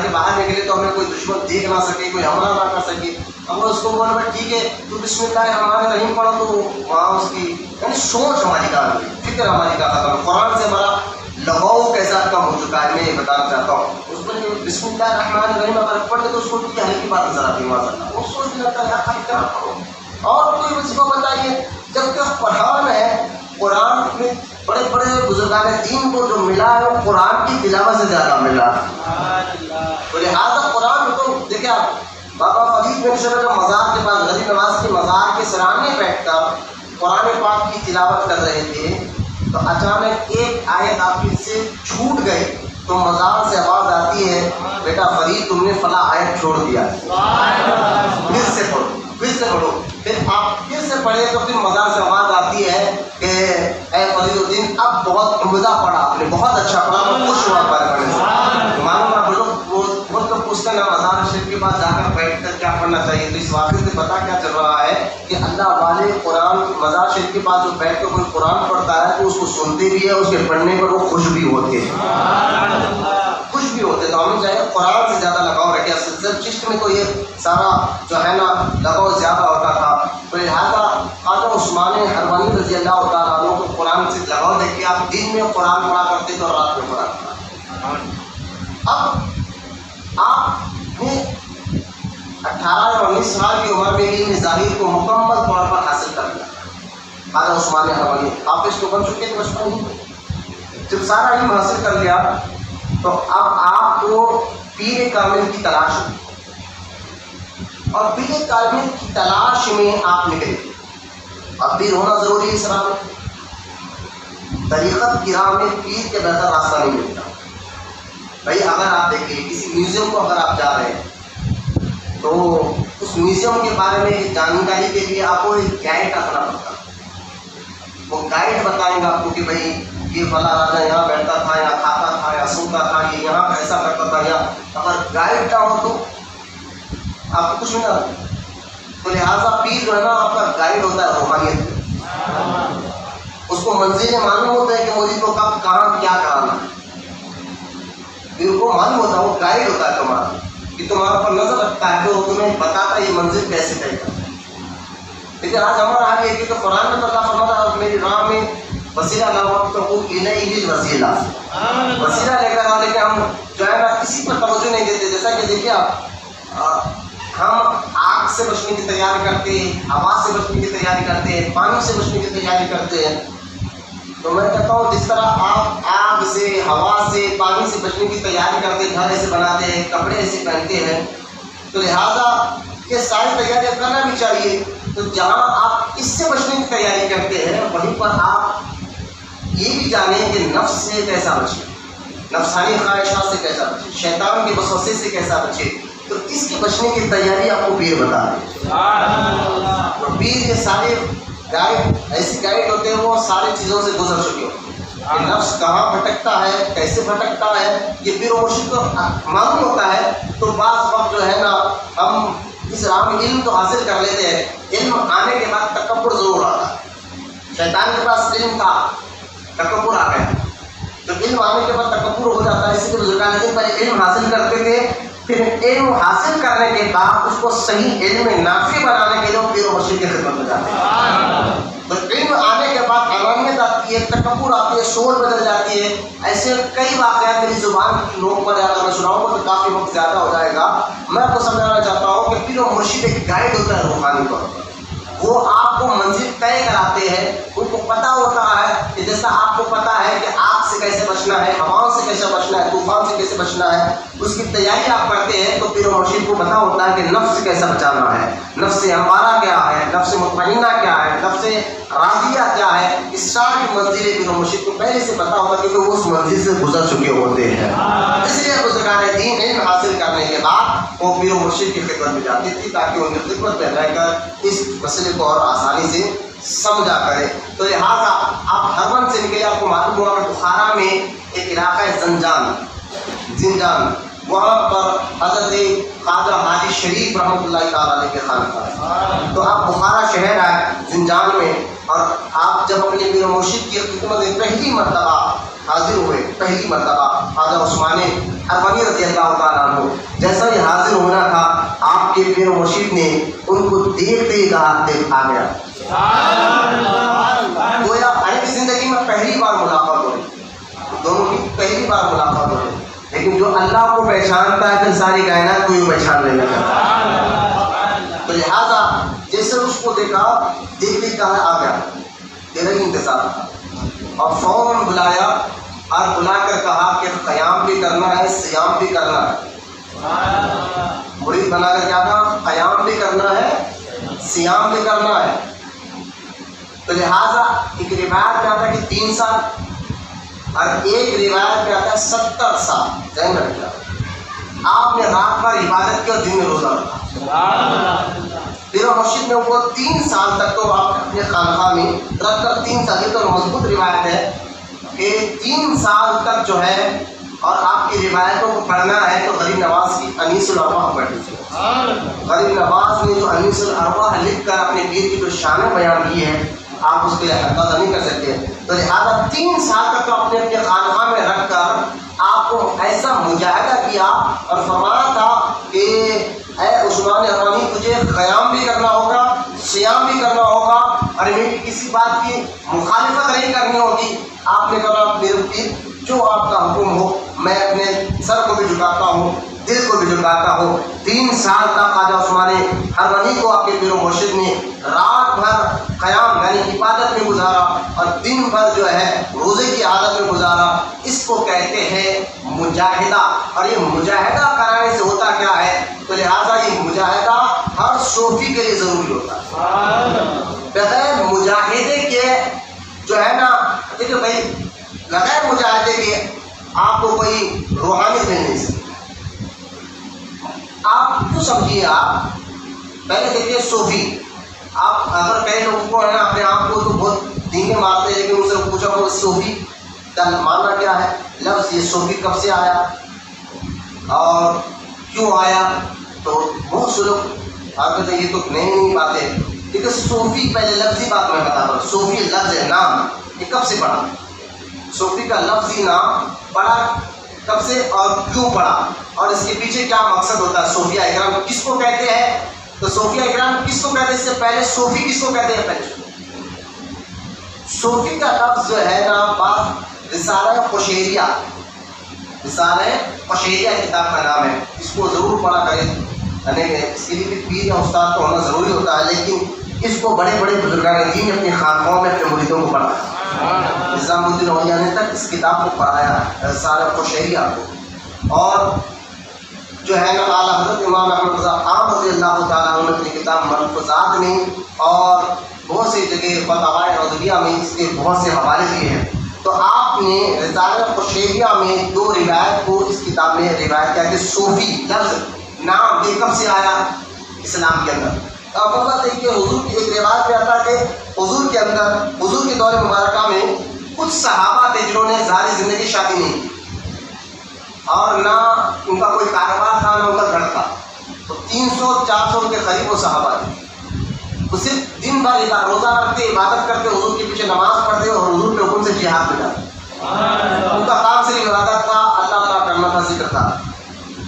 کے باہر نکلے تو ہمیں کوئی دشمن دیکھ نہ سکے، کوئی حملہ نہ کر سکے، اب اس کو بولے بھائی ٹھیک ہے تو بسم اللہ الرحمن الرحیم پڑھو، تو وہاں اس کی یعنی سوچ ہماری کا فکر ہماری کا ختم، قرآن سے ہمارا لگاؤ کیسا کم ہو چکا ہے، میں یہ بتانا چاہتا ہوں۔ اس کو بسم اللہ الرحمن الرحیم اگر پڑھتے تو اس کو کیا ہلکی بات نظر آتی ہے، وہ سوچ لگتا ہے یار کیا پڑھو اور کوئی وظیفہ بتائیے، جبکہ قرآن ہے، قرآن میں بڑے بڑے بزرگان دین کو جو ملا ہے وہ قرآن کی تلاوت سے زیادہ ملا، تو لہٰذا قرآن کو دیکھیں آپ بابا فرید گنج شکر کا مزار کے پاس غریب نواز کے مزار کے سرانے بیٹھ کر قرآن پاک کی تلاوت کر رہے تھے، تو اچانک ایک آیت آپ کی سے چھوٹ گئی تو مزار سے آواز آتی ہے بیٹا فرید تم نے فلاں آیت چھوڑ دیا، پھر سے پڑھو، پھر سے پڑھو، پھر آپ پھر سے پڑھے تو پھر مزار سے آواز آتی ہے کہ اے فرید الدین اب بہت عمدہ پڑھا آپ نے، بہت اچھا پڑھا، میں خوش ہوا پڑھنے سے۔ معلوم آپ لوگ وہ تو پوچھتے ہیں مزار شریف کے پاس جا کر بیٹھ کر کیا پڑھنا چاہیے، تو اس واقعے سے پتا کیا چل رہا ہے کہ اللہ والے قرآن مزار شریف کے پاس جو بیٹھ کے کوئی قرآن پڑھتا ہے تو اس کو سنتے بھی ہے، اس کے پڑھنے پر وہ خوش بھی ہوتے ہیں، خوش بھی ہوتے. تو ہم چاہیے قرآن سے زیادہ لگاؤ رکھے. سلسلہ چشت میں تو یہ سارا جو ہے نا لگاؤ زیادہ ہوتا تھا، تو لہٰذا خواجہ عثمان حرمانی رضی اللہ تعالیٰ عنہ کو قرآن سے لگاؤ دیکھ کے آپ دن میں قرآن پڑھا کرتے تھے اور رات میں قرآن پڑھا. اب آپ نے 18 یا 19 سال کی عمر میں علم ظاہر کو مکمل طور پر حاصل کر لیا. خواجہ عثمان حرمانی حافظ تو بن چکے تھے بچپن ہی. جب سارا علم حاصل کر لیا تو اب آپ کو پیر کامل کی تلاش ہوئی، اور پیر کامل کی تلاش میں آپ نکلے. اب پیر ہونا ضروری ہے. اس راہ میں طریقت کی راہ میں پیر کے بہتر راستہ نہیں ملتا. بھائی اگر آپ دیکھیں کسی میوزیم کو اگر آپ جا رہے ہیں تو اس میوزیم کے بارے میں جانکاری کے لیے آپ کو ایک گائیڈ رکھنا پڑتا ہے. وہ گائیڈ بتائیں گا آپ کو کہ بھائی یہ فلاں راجا یہاں بیٹھتا تھا، یہاں کھاتا تھا، یا سوتا تھا، یہ یہاں ایسا کرتا تھا. یا اگر گائیڈ نہ ہو تو آپ کو کچھ نہیں. تو لہٰذا پیر جو ہے نا آپ کا گائیڈ ہوتا ہے روحانیت. اس کو منزلیں معلوم ہوتا ہے کہ مرید کو کب کہاں کیا کرانا ہے. پیر کو معلوم ہوتا ہے، وہ گائیڈ ہوتا ہے تمہارا، کہ تمہارا پر نظر رکھتا ہے، تو تمہیں بتاتا ہے یہ منزل کیسے طے کرنا ہے. لیکن آج ہمارا حال یہ کہ قرآن میں اللہ فرماتا ہے میری راہ میں وسیلہ نہ وقت کو الیہ وسیلہ، وسیلہ لے کر آؤ. لیکن ہم جو ہے نا کسی پر توجہ نہیں دیتے. جیسا کہ دیکھیے آپ، ہم آگ سے بچنے کی تیاری کرتے ہیں، ہوا سے بچنے کی تیاری کرتے ہیں، پانی سے بچنے کی تیاری کرتے ہیں. تو میں کہتا ہوں جس طرح آپ آگ سے، ہوا سے، پانی سے بچنے کی تیاری کرتے ہیں، گھر ایسے بناتے ہیں، کپڑے ایسے پہنتے ہیں، تو لہٰذا یہ ساری تیاریاں کرنا بھی چاہیے. تو جہاں آپ اس سے بچنے کی تیاری کرتے ہیں وہیں پر آپ یہ بھی جانیں کہ نفس سے کیسا بچے، نفسانی خواہشات سے کیسا بچے، شیطان کے وسوسے سے کیسا بچے. تو اس کے بچنے کی تیاری آپ کو پیر بتا دیں. اور پیر یہ سارے گائیڈ ایسے گائیڈ ہوتے ہیں، وہ ساری چیزوں سے گزر چکے ہوتے ہیں کہ نفس کہاں بھٹکتا ہے، کیسے بھٹکتا ہے، یہ پیر و مرشد کو معلوم ہوتا ہے. تو بعض وقت جو ہے نا ہم اس راہ میں علم تو حاصل کر لیتے ہیں، علم آنے کے بعد تکبر ضرور آتا ہے. شیطان کے پاس علم تھا، تکبر آ گیا. تو علم آنے کے بعد تکبر ہو جاتا ہے. اسی لیے بزرگان دین پہلے علم حاصل کرتے تھے، پھر علم حاصل کرنے کے بعد اس کو صحیح علم نافع بنانے کے لیے پیر و مرشد کی خدمت میں جاتے ہیں. تو علم آنے کے بعد انانیت آتی ہے، تکبر آتی ہے، سوچ بدل جاتی ہے. ایسے کئی واقعات میری زبان کی نوک پر اگر میں سناؤں گا تو کافی وقت زیادہ ہو جائے گا. میں آپ کو سمجھانا چاہتا ہوں کہ پیر و مرشد ایک گائیڈ ہوتا ہے روحانی طور پر. وہ آپ کو منزل طے کراتے ہیں. ان کو پتہ ہوتا ہے کہ جیسا آپ کو پتہ ہے کہ آگ سے کیسے بچنا ہے، ہواؤں سے کیسے بچنا ہے، طوفان سے کیسے بچنا ہے، اس کی تیاری آپ کرتے ہیں. تو پیر و مرشد کو پتہ ہوتا ہے کہ نفس سے کیسے بچانا ہے، نفس امارہ کیا ہے، نفس مطمئنہ کیا ہے، نفس راضیہ کیا ہے. اس ساری منزلیں پیر و مرشد کو پہلے سے پتہ ہوتا ہے کیونکہ وہ اس منزل سے گزر چکے ہوتے ہیں. اس لیے بزرگان دین علم حاصل کرنے کے بعد وہ پیر و مرشد کی خدمت میں جاتی تھی تاکہ ان کی خدمت میں رہ کر اس مسئلے کو اور آسانی سے سمجھا کرے. تو لہٰذا آپ ہرون سے نکلے، آپ کو معلوم ہوا کہ بخارا میں ایک علاقہ ہے زنجان، وہاں پر حضرت خواجہ حاجی شریف رحمۃ اللہ تعالیٰ علیہ کے خانقاہ ہے. تو آپ بخارا شہر آئے زنجان میں، اور آپ جب اپنے پیر و مرشد کی خدمت میں پہلی مرتبہ حاضر ہوئے، پہلی مرتبہ خواجہ عثمان حرمانی رضی اللہ تعالیٰ عنہ، جیسا ہی حاضر ہونا تھا آپ کے پیر و مرشد نے ان کو دیکھتے ہی کہا دیکھ آ گیا. گویا ان کی زندگی میں پہلی بار ملاقات ہو رہی، دونوں کی پہلی بار ملاقات ہو رہی. لیکن جو اللہ کو پہچانتا ہے پھر ساری کائنات کو پہچان لینا چاہتا. تو لہٰذا جیسے اس کو دیکھا، دیکھتے کہا آ گیا، تیرا ہی انتظار تھا. اور فوراً بلایا اور بلا کر کہا کہ قیام بھی کرنا ہے، سیام بھی کرنا ہے. مرید بنا کر کیا کہا؟ قیام بھی کرنا ہے، سیام بھی کرنا ہے. تو لہٰذا ایک روایت میں آتا ہے کہ 3 سال، اور ایک روایت میں آتا ہے 70 سال. ذہن رکھنا، آپ نے رات بھر عبادت کی اور دن میں روزہ رکھا. پیر و مرشد نے وہ 3 سال تک تو آپ اپنے خانقاہ میں رکھ کر 3 سال، یہ تو مضبوط روایت ہے کہ 3 سال تک جو ہے اور آپ کی روایتوں کو پڑھنا ہے تو غریب نواز کی انیس الارواح پڑھ لیجیے. غریب نواز نے جو انیس الارواح لکھ کر اپنے پیر کی جو شان بیان کی ہے آپ اس کے لیے اندازہ نہیں کر سکتے. تو لہٰذا 3 سال تک تو اپنے اپنے خانقاہ میں رکھ کر آپ کو ایسا مجاہدہ کیا اور فرمایا تھا کہ اے عثمان حرانی تجھے قیام بھی کرنا ہوگا, صیام بھی کرنا ہوگا اور میری کسی بات کی مخالفت نہیں کرنی ہوگی. آپ نے کہا میرے پیر جو آپ کا حکم ہو میں اپنے سر کو بھی جھکاتا ہوں, دل کو بھی جھکاتا ہوں. 3 سال تک خواجہ عثمان حرانی کو آپ کے پیر و مرشد نے رات بھر قیام یعنی عبادت میں گزارا اور دن بھر جو ہے روزے کی عادت میں گزارا. اس کو کہتے ہیں مجاہدہ. اور یہ مجاہدہ کرانے سے ہوتا کیا ہے؟ تو لہٰذا یہ مجاہدہ ہر صوفی کے لیے ضروری ہوتا ہے. بغیر مجاہدے کے جو ہے نا دیکھیے بھائی بغیر مجاہدے کے آپ کو کوئی روحانیت مل نہیں سکتی. آپ کیوں سمجھیے, آپ پہلے دیکھیے صوفی, آپ اگر کئی لوگوں کو ہے نا اپنے آپ کو تو بہت ڈینگے مارتے ہیں لیکن ان سے پوچھا وہ صوفی کا معنی کیا ہے, لفظ یہ صوفی کب سے آیا اور کیوں آیا, تو بہت سے لوگ آپ کہتے ہیں یہ تو نئی باتیں. لیکن صوفی پہلے لفظی بات میں بتا رہا ہوں. صوفی لفظ ہے نام, یہ کب سے پڑا؟ صوفی کا لفظی نام پڑا کب سے اور کیوں پڑا اور اس کے پیچھے کیا مقصد ہوتا ہے؟ صوفیہ اکرام کس کو کہتے ہیں؟ تو صوفیہ اکرام کس کو کہتے ہیں؟ اس سے پہلے صوفی کس کو کہتے ہیں؟ پہلے صوفی کا لفظ جو ہے نا بات رسالہ قشیریہ, رسالہ قشیریہ کتاب کا نام ہے. اس کو ضرور پڑھا کریں. یعنی اس کے لیے بھی پیر یا استاد کو ہونا ضروری ہوتا ہے, لیکن اس کو بڑے بڑے بزرگان دین اپنی خانقاہوں میں اپنے مریدوں کو پڑھایا. نظام الدین اولیاء نے تک اس کتاب کو پڑھایا رسالہ قشیریہ کو. اور جو ہے نا اعلیٰ حضرت امام احمد رضا خان رضی اللہ تعالیٰ عنہ نے اپنی کتاب ملفوظات میں اور بہت سی جگہ فتاوی رضویہ میں اس کے بہت سے حوالے دیے ہیں. تو آپ نے رسالہ قشیریہ میں 2 روایت کو اس کتاب میں روایت کیا کہ صوفی لفظ نام یہ کب سے آیا اسلام کے اندر. آپ بات ہے کہ حضور کی ایک روایت میں آتا ہے کہ حضور کے اندر حضور کے دور مبارکہ میں کچھ صحابہ تھے جنہوں نے ظاہری زندگی شادی نہیں کی اور نہ ان کا کوئی کاروبار تھا نہ ان کا گھر تھا. تو 300-400 کے قریب وہ صحابہ تھے. وہ صرف دن بھر روزہ رکھتے, عبادت کرتے, حضور کے پیچھے نماز پڑھتے اور حضور کے حکم سے جہاد میں جاتے. ان کا کام صرف عبادت تھا, اللہ تعالیٰ کرنا تھا, ذکر تھا.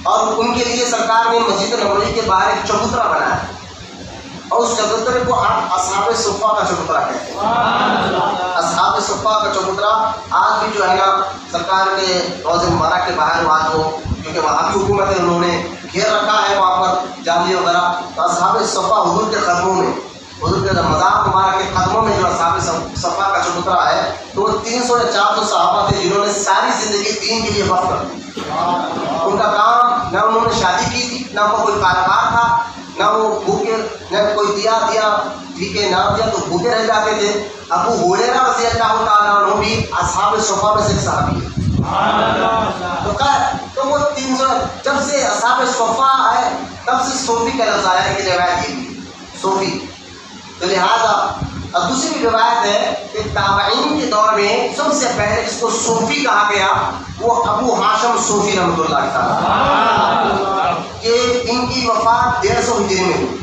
اور ان کے لیے سرکار نے مسجد نبوی کے باہر ایک چبوترا بنایا اور اس چبوترے کو آپ اصحاب صفہ کا چبوترا کہتے ہیں. اصحاب صفہ کا چبوترا آج بھی جو ہے نا سرکار کے روضہ مبارک کے باہر وہاں جو کیونکہ وہاں بھی حکومت ہے انہوں نے گھیر رکھا ہے وہاں پر جالی وغیرہ. تو اصحاب صفہ حضور کے قدموں میں, حضور کے مزار مبارک کے قدموں میں جو اصحاب صفہ کا چبوترا ہے تو وہ 300 یا 400 صحابہ تھے جنہوں نے ساری زندگی دین کے لیے وقف کر دی. ان کا کام نہ انہوں نے شادی کی تھی, نہ کوئی کاروبار تھا, نہ وہ بھوکے, نہ کوئی دیا ٹھیک ہے نہ دیا تو بھوکے رہ جاتے تھے. ابو ہریرہ رضی اللہ تعالیٰ عنہ بھی اصحاب صفہ میں سے ایک صحابی ہے. تو وہ 300 جب سے اصحاب صفہ آئے تب سے صوفی کا لفظ آیا کہ روایت یہ صوفی. تو لہٰذا اب دوسری بھی روایت ہے کہ تابعین کے دور میں سب سے پہلے جس کو صوفی کہا گیا وہ ابو ہاشم صوفی رحمۃ اللہ تعالیٰ کہ ان کی وفات 150 ہجری میں ہوئی.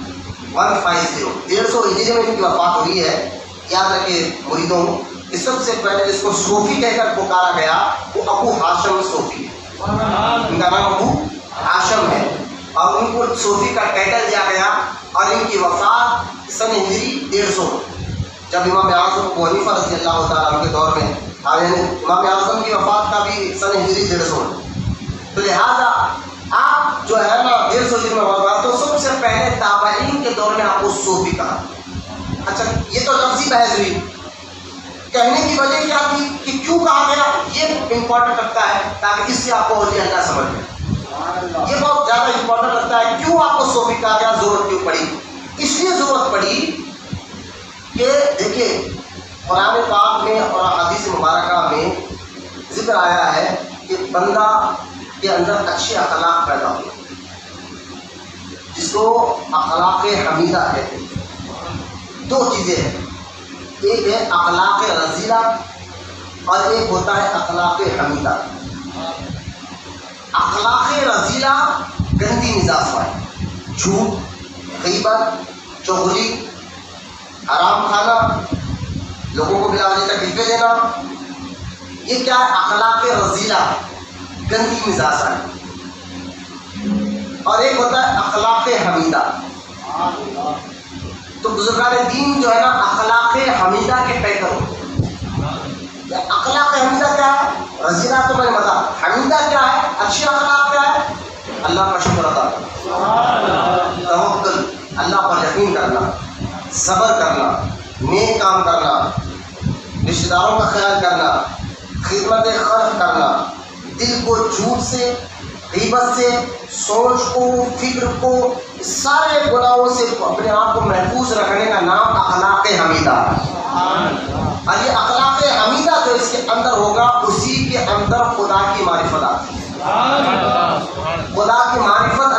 150 ہجری میں ان کی وفات ہوئی ہے. یاد رکھے مریدوں کہ سب سے پہلے جس کو صوفی کہہ کر پکارا گیا وہ ابو ہاشم صوفی ہے. ان کا نام ابو ہاشم ہے اور ان کو صوفی کا ٹائٹل دیا گیا. اور ان کی وفات سن ہجری 150 جب امام اعظم ابو حنیفہ رضی اللہ تعالیٰ عنہ کے دور میں امام اعظم کی وفات کا بھی سن ہجری 150 ہے. تو لہٰذا آپ جو ہے نا 150 ہجری میں وفات تو سب سے پہلے تابعین کے دور میں آپ کو صوفی کہا. اچھا یہ تو لفظی بحث ہوئی. کہنے کی وجہ کیا تھی کہ کیوں کہا گیا یہ امپورٹنٹ رکھتا ہے تاکہ اس سے آپ کو اولیاء اللہ سمجھ میں یہ بہت زیادہ امپورٹنٹ رکھتا ہے. کیوں آپ کو صوفی کہا گیا, ضرورت کیوں پڑی؟ اس لیے ضرورت پڑی کہ دیکھیے قرآن پاک میں اور حدیث مبارکہ میں ذکر آیا ہے کہ بندہ کے اندر اچھے اخلاق پیدا ہوئے جس کو اخلاق حمیدہ کہتے ہیں. 2 چیزیں ہیں, ایک ہے اخلاق رذیلہ اور ایک ہوتا ہے اخلاق حمیدہ. اخلاق رذیلہ گندی مزاج والے، جھوٹ، غیبت، چغلی، حرام کھانا، لوگوں کو بلا وجہ تکلیفیں دینا، یہ کیا ہے؟ اخلاق رذیلہ، گندی مزاج والے۔ اور ایک ہوتا ہے اخلاق حمیدہ۔ تو بزرگان دین جو ہے نا اخلاق حمیدہ کے پیکر ہوتے ہیں۔ اخلاق حمیدہ کیا ہے؟ رذیلہ تو میں نے بتا، حمیدہ کیا ہے؟ اچھی اخلاق کیا ہے؟ اللہ کا شکر ادا کرنا، توکل، اللہ پر یقین کرنا، صبر کرنا، نیک کام کرنا، رشتہ داروں کا خیال کرنا، خدمت خلق کرنا، دل کو جھوٹ سے، غیبت سے، سوچ کو، فکر کو، سارے گناہوں سے اپنے آپ کو محفوظ رکھنے کا نام اخلاق حمیدہ۔ اور یہ اخلاق حمیدہ جو اس کے اندر ہوگا، اسی کے اندر خدا کی معرفت آتی ہے۔ خدا کی معرفت،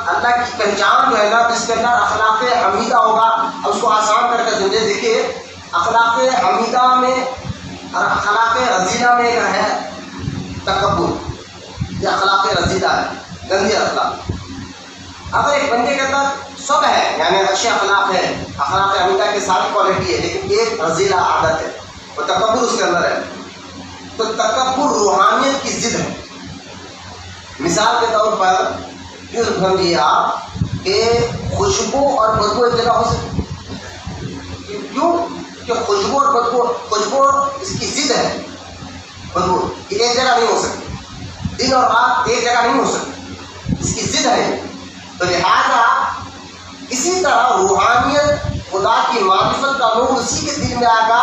اللہ کی پہچان جو ہے نا، جس کے اندر اخلاق حمیدہ ہوگا۔ اب اس کو آسان کر کے سمجھے، دیکھیے اخلاق حمیدہ میں اور اخلاق رذیلہ میں ایک ہے تکبر، یہ اخلاق رذیلہ ہے، گندی اخلاق۔ اگر ایک بندے کے اندر سب ہے، یعنی اچھے اخلاق ہے، اخلاق حمیدہ کی ساری کوالٹی ہے، لیکن ایک رذیلہ عادت ہے، وہ تکبر اس کے اندر ہے، تو تکبر روحانیت کی ضد ہے۔ مثال کے طور پر یوں سمجھیے آپ کہ خوشبو اور بدبو ایک جگہ ہو سکتی، کیوں کہ خوشبو اور بدبو، خوشبو اس کی ضد ہے، بدبو یہ ایک جگہ نہیں ہو سکتی، دن اور رات ایک جگہ نہیں ہو سکتی، اس کی ضد ہے۔ تو لہٰذا اسی طرح روحانیت، خدا کی معرفت کا نور اسی کے دل میں آئے گا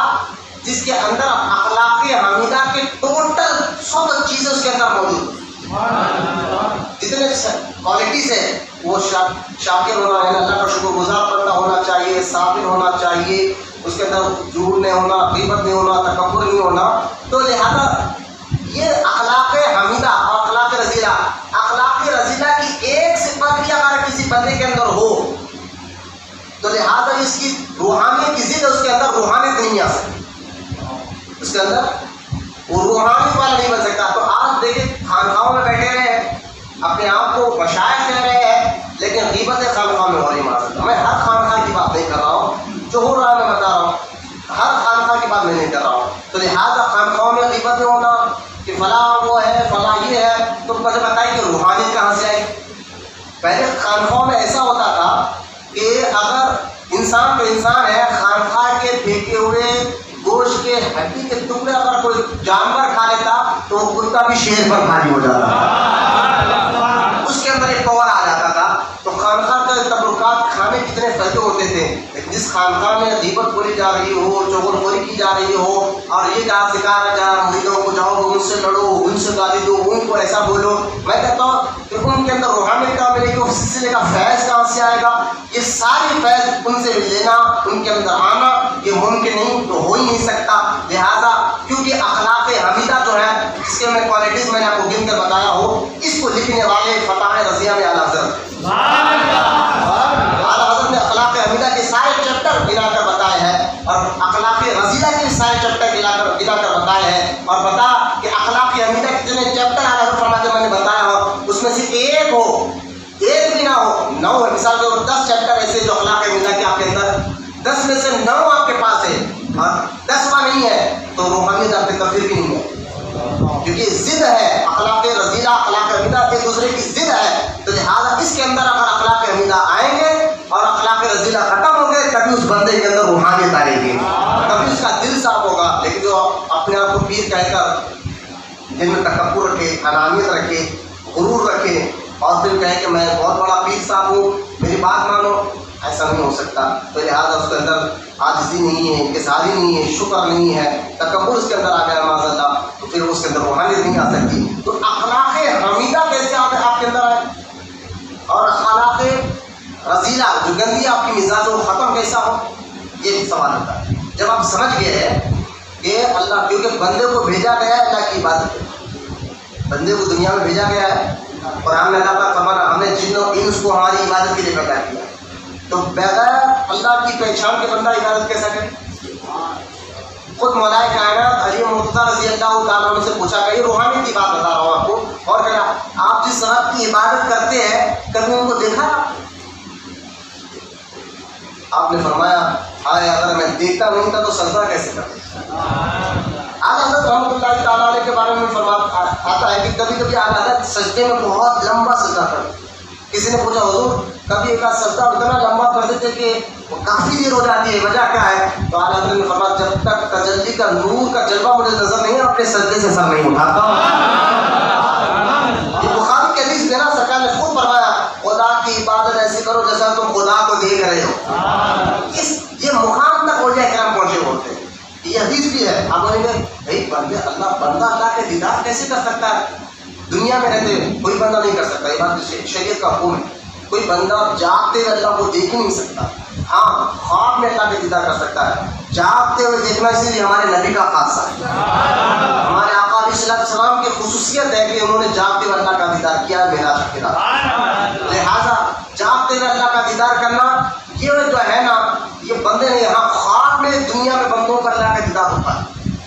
جس کے اندر اخلاق حمیدہ کے ٹوٹل سب چیزیں اس کے اندر موجود ہیں، جتنے کوالٹیز ہیں، وہ شاکر ہونا ہے، اللہ کا شکر گزار بندہ ہونا چاہیے، صابر ہونا چاہیے، اس کے اندر جھوٹ نہیں ہونا، غیبت نہیں ہونا، تکبر نہیں ہونا۔ تو لہذا یہ اخلاق حمیدہ اور اخلاق رذیلہ، اخلاق رذیلہ کی ایک صفت بھی اگر کسی بندے کے اندر ہو تو لہذا اس کی روحانیت کی ضد ہے، اس کے اندر روحانیت نہیں آ سکتی، اس کے اندر وہ روحانی والا نہیں بن سکتا۔ تو آپ دیکھیں خانقاہوں میں بیٹھے رہے ہیں، اپنے آپ کو مشائخ کہہ رہے ہیں، لیکن غیبت خانقاہ میں ہو نہیں معذرت۔ میں ہر خانقاہ کی بات نہیں کر رہا ہوں، جو ہو رہا ہے میں بتا رہا ہوں، ہر خانقاہ کی بات میں نہیں کر رہا ہوں۔ تو لہٰذا خانقاہوں میں غیبت نہیں ہونا کہ فلاں وہ ہے، فلاں یہ ہے، تو مجھے بتائیے کہ روحانیت کہاں سے آئی؟ پہلے خانقاہوں میں ایسا ہوتا تھا کہ اگر انسان تو انسان ہے، خانقاہ کے پھینکے ہوئے گوشت کے ہڈی کے ٹکڑے اگر کوئی جانور کھا لیتا تو وہ کتا بھی شیر پر بھاری ہو جاتا تھا، اس کے اندر ایک پاور آ جاتا تھا۔ تو خانقاہ کے تبرکات کھانے کتنے فائدے ہوتے تھے، لیکن جس خانقاہ میں غیبت بولی جا رہی ہو، چغل خوری کی جا رہی ہو، اور یہ کہا سکھایا جا رہا مریدوں کو جاؤ ان سے لڑو، ان سے گالی دو، ان کو ایسا بولو، میں کہتا ہوں کہ ان کے اندر روحانیت کہاں ملے گی، اس سلسلے کا فیض کہاں سے آئے گا؟ یہ ساری فیض ان سے لینا، ان کے اندر آنا یہ ممکن نہیں، تو ہو ہی نہیں سکتا۔ لہٰذا کیونکہ اخلاق حمیدہ جو ہے، اس کے میں کوالٹیز میں نے آپ کو گن کر بتایا ہو، اس کو لکھنے والے فتح رضیہ میں اعلیٰ حضرت نے اخلاق حمیدہ کے سارے چیپٹر گنا کر بتائے ہیں، اور اخلاق رذیلہ کے سارے چیپٹر گنا کر بتائے ہیں، اور بتا کہ اخلاق حمیدہ کتنے چیپٹر اعلیٰ فرماتے میں نے بتایا ہو، اس میں سے ایک ہو، ایک بھی نہ ہو، 9 ہے۔ مثال کے 10 چیپٹر ایسے جو اخلاق حمیدہ کے آپ کے اندر، 10 میں سے 9 آپ کے پاس ہے اور 10واں نہیں ہے، تو روحانیت آپ کے اندر پھر بھی نہیں ہے، کیونکہ ضد ہے۔ اخلاق رذیلہ، اخلاق حمیدہ ایک دوسرے کی ضد ہے، تو لہٰذا اس کے اندر اگر اخلاق حمیدہ آئیں گے اور اخلاق رذیلہ ختم ہو گئے، تبھی اس بندے کے اندر روحانیت آئے گی، تبھی اس کا دل صاف ہوگا۔ لیکن جو اپنے آپ کو پیر کہہ کر جن میں تکبر رکھے، انانیت رکھے، غرور رکھے، اور پھر کہے کہ میں بہت بڑا پیر صاحب ہوں، میری بات مانو، ایسا نہیں ہو سکتا۔ تو لہٰذا اس کے اندر عاجزی نہیں ہے، انکساری نہیں ہے، شکر نہیں ہے، تکبر اس کے اندر آ گیا معاذ اللہ، تو پھر اس کے اندر روحانیت نہیں آ سکتی۔ تو اخلاق حمیدہ کیسے آپ کے اندر آئے، اور اخلاق رذیلہ جو گندی آپ کی مزاج وہ ختم کیسا ہو، یہ سوال ہوتا ہے۔ جب آپ سمجھ گئے کہ اللہ، کیونکہ بندے کو بھیجا گیا ہے اللہ کی عبادت، بندے کو دنیا میں بھیجا گیا ہے، اور ہم نے اللہ کا خبر، ہم نے جن و انس کو ہماری عبادت کے لیے پیدا کیا، تو بغیر اللہ کی پہچان کے بندہ عبادت کیسا کرے؟ خود مولا کائنات علی مرتضیٰ رضی اللہ تعالیٰ عنہ سے پوچھا کہ یہ روحانی کی بات بتا رہا ہوں آپ کو، اور کہا آپ جس رب کی عبادت کرتے ہیں کبھی ان کو دیکھا؟ آپ نے فرمایا ہائے اگر میں دیکھتا نہیں تھا تو سجدہ کیسے کرتا؟ آج حضرت رحمۃ اللہ تعالیٰ علیہ کے بارے میں فرماتا آتا ہے کہ کبھی کبھی آج حضرت سجدے میں بہت لمبا سجدہ کرتے. کسی نے پوچھا حضور کبھی ایک سجدہ اتنا لمبا کر دیتے کہ وہ کافی دیر ہو جاتی ہے، وجہ کیا ہے؟ تو آج حضرت نے فرمایا جب تک تجلی کا نور کا جلوہ مجھے نظر نہیں ہے اپنے سجدے سے سر نہیں اٹھاتا. یہ بخاری کے حدیث میرا سرکار نے خود فرمایا خدا کی عبادت ایسی کرو جیسا تم خدا کو دیکھ رہے ہو. یہ مقام تک اولیاء کرام پہنچے ہوتے ہیں. یہ حدیث بھی ہے. آپ بولیں گے بھائی بندہ اللہ کے دیدار کیسے کر سکتا ہے؟ دنیا میں رہتے کوئی بندہ نہیں کر سکتا، یہ بات شریعت کا حکم ہے. کوئی بندہ جاگتے ہوئے اللہ کو دیکھ نہیں سکتا. ہاں خواب میں اللہ کے دیدار کر سکتا ہے. جاگتے ہوئے دیکھنا اسی لیے ہمارے نبی کا خاصہ ہے. ہمارے آقا علیہ السلام کی خصوصیت ہے کہ انہوں نے جاگتے ہوئے اللہ کا دیدار کیا ہے معراج کی رات. لہٰذا جاگتے ہوئے اللہ کا دیدار کرنا یہ جو ہے نا یہ بندے نے یہاں خواب میں دنیا میں بندوں پر اللہ کا دیدار ہوتا ہے.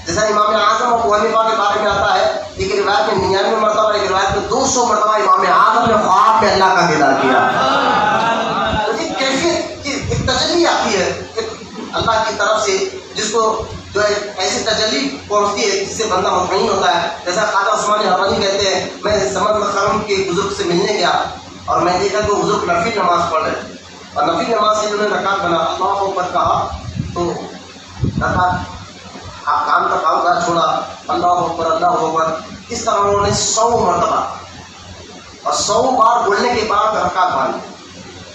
جیسا امام اعظم ابو حنیفہ کے بارے میں آتا ہے ایک روایت میں 99 مرتبہ، ایک روایت میں 200 مرتبہ امام اعظم نے خواب میں اللہ کا دیدار کیا. یہ کیفیت کی ایک تجلی آتی ہے اللہ کی طرف سے جس کو جو ہے ایسی تجلی پہنچتی ہے جس سے بندہ مطمئن ہوتا ہے. جیسا خواجہ عثمان حرانی کہتے ہیں میں سمد مخرم کے بزرگ سے ملنے گیا اور میں دیکھا کہ وہ بزرگ نفل نماز پڑھ رہے اور نفل نماز سے انہوں نے رکعت بنا اللہ اکبر کہا تو رکعت آپ کام کا کام کاج چھوڑا اللہ اکبر اس طرح انہوں نے 100 مرتبہ اور 100 بار بولنے کے بعد رکعت باندھی.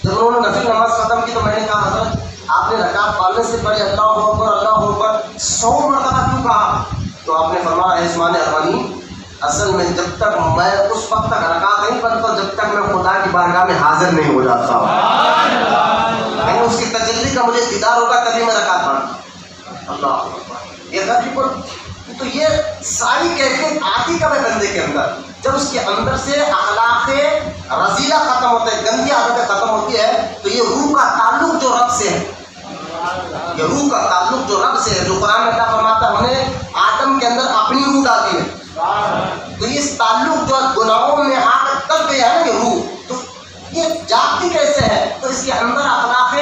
جب انہوں نے نفل نماز ختم کی تو میں نے کہا حضرت آپ نے رکعت باندھنے سے پہلے اللہ اکبر 100 مرتبہ کیوں کہا؟ تو آپ نے فرمایا عثمان حرانی اصل میں جب تک میں اس وقت تک رکعت نہیں پڑھتا جب تک میں خدا کی بارگاہ میں حاضر نہیں ہو جاتا میں اس کی تجلی کا مجھے دیدار ہوگا تبھی میں رکعت پڑھتا. اللہ تو یہ ساری کیفیت آتی کب ہے بندے کے اندر؟ جب اس کے اندر سے اخلاق رذیلہ ختم ہوتا ہے، گندی عادتیں ختم ہوتی ہے تو یہ روح کا تعلق جو رب سے ہے، یہ روح کا تعلق جو رب سے ہے، جو قرآن میں اللہ فرماتا ہے ہم نے آدم کے اندر اپنی روح ڈالی ہے. تو یہ تعلق جو گناہوں میں آ کر تب گیا ہے نا یہ روح، تو یہ جاگتی کیسے ہے؟ تو اس کے اندر اخلاق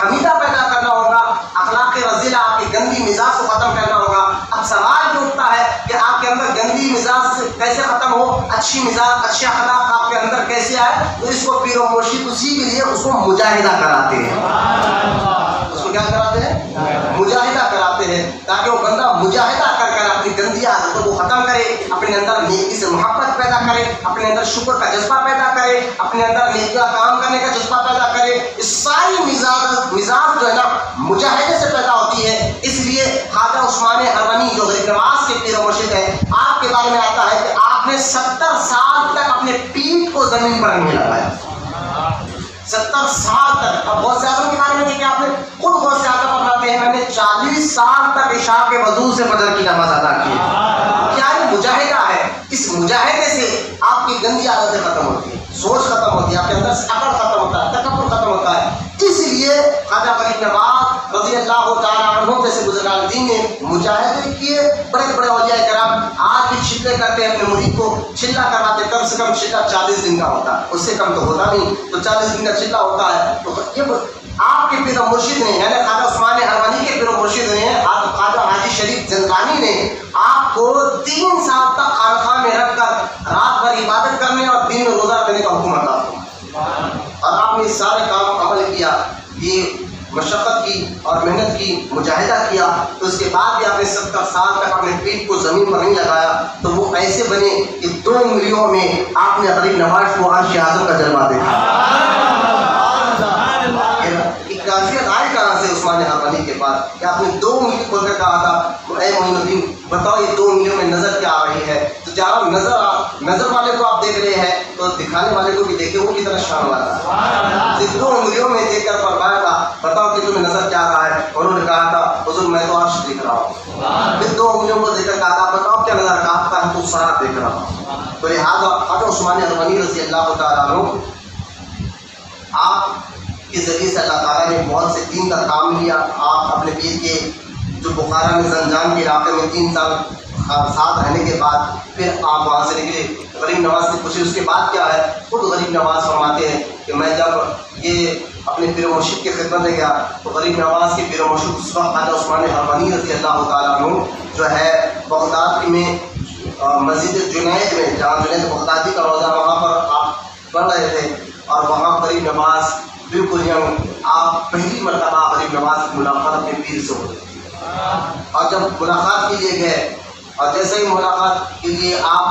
حمیدہ پیدا کرنا ہوگا، اخلاق رذیلہ آپ کی گندی مزاج کو ختم کرنا ہوگا. اب سوال جو اٹھتا ہے کہ آپ کے اندر گندی مزاج کیسے ختم ہو، اچھی مزاج اچھے اخلاق آپ کے اندر کیسے آئے؟ تو اس کو پیر و مرشد اسی کے لیے اس کو مجاہدہ کراتے ہیں. اس کو کیا کراتے ہیں؟ مجاہدہ کراتے ہیں تاکہ وہ بندہ مجاہدہ کر کر اپنی گندی عادتوں کو ختم کرے، اپنے اندر نیکی سے محبت پیدا کرے، اپنے اندر شکر کا جذبہ پیدا کرے، اپنے اندر نیکی کا کام کرنے کا جذبہ پیدا کرے. اس ساری مزاج جو ہے نا مجاہدے سے پیدا ہوتی ہے. اس لیے خواجہ عثمان حرانی جو غریب نواز کے پیر و مرشد ہیں آپ کے بارے میں آتا ہے کہ آپ نے 70 سال تک اپنے پیٹھ کو زمین پر نہیں لگایا. 70 سال تک. اب غوث اعظم کے بارے میں کہ آپ نے خود غوث اعظم فرماتے ہیں میں نے 40 سال تک عشاء کے وضو سے فجر کی نماز ادا کی. کیا یہ مجاہدہ ہے؟ اس مجاہدے سے آپ کی گندی عادتیں ختم ہوتی ہیں، سوچ ختم ہوتی ہے، آپ کے اندر سے عقل ختم ہوتا ہے، تکبر ختم ہوتا ہے. اس لیے خواجہ غریب نواز رضی اللہ تعالیٰ عنہ جیسے بزرگان دین نے مجاہدے کیے. بڑے بڑے اولیاء کرام آج بھی چلے کرتے ہیں اپنے مرید کو چلا کرواتے. کم سے کم چلا 40 دن کا ہوتا ہے، اس سے کم تو ہوتا نہیں. تو 40 دن کا چلا ہوتا ہے. تو یہ آپ کے پیر و مرشد نے یعنی خواجہ عثمان حرانی کے پیر و مرشد نے خواجہ حاجی شریف زندانی نے آپ کو 3 سال تک خانقاہ میں رکھ کر رات بھر عبادت کرنے اور دن میں روزہ رکھنے کا حکم عطا کیا. اور آپ نے سارے کام عمل کیا، یہ مشقت کی اور محنت کی، مجاہدہ کیا. تو اس کے بعد بھی آپ نے 70 سال تک اپنے پیٹھ کو زمین پر نہیں لگایا. تو وہ ایسے بنے کہ 2 انگلیوں میں آپ نے غریب نواز کو عرش اعظم کا جلوہ دیکھا. کافیت آئی کہاں سے عثمان حرانی کے پاس کہ آپ نے 2 انگلی کھول کر کہا تھا اے معین الدین بتاؤ یہ 2 انگلیوں میں نظر کیا آ رہی ہے؟ تو جہاں نظر والے کو آپ دیکھ رہے ہیں تو دکھانے والے کو بھی دیکھیں وہ کتنا شان والا ہے. 2 انگلیوں میں دیکھ کر فرمایا تھا بتاؤ کہ تمہیں نظر کیا آ رہا ہے؟ انہوں نے کہا تھا حضور میں تو عرش دیکھ رہا ہوں. پھر 2 انگلیوں کو دیکھ کر کہا تھا بتاؤ کیا نظر؟ کہا تھا تو سارا دیکھ رہا ہوں. تو لہٰذا خواجہ عثمان حرانی رضی اللہ تعالیٰ عنہ آپ کے ذریعے سے اللہ تعالیٰ نے بہت سے دین کا کام لیا. آپ اپنے پیر کے جو بخارا میں زنجان کے علاقے میں 3 سال ساتھ رہنے کے بعد پھر آپ وہاں سے نکلے. غریب نواز سے پوچھے اس کے بعد کیا ہے. خود غریب نواز فرماتے ہیں کہ میں جب یہ اپنے پیر و مرشد کی خدمت میں گیا تو غریب نواز کے پیر و مرشد اس وقت خواجہ عثمان حرمانی رضی اللہ تعالیٰ عنہ جو ہے بغداد میں مسجد جنید میں، جہاں جنید بغدادی کا روزہ وہاں پر آپ پڑھ رہے تھے، اور وہاں غریب نواز بالکل آپ پہلی مرتبہ غریب نواز کی ملاقات اپنے پیر سے ہوئی. اور جب ملاقات کے لیے گئے اور جیسے ہی ملاقات کے لیے آپ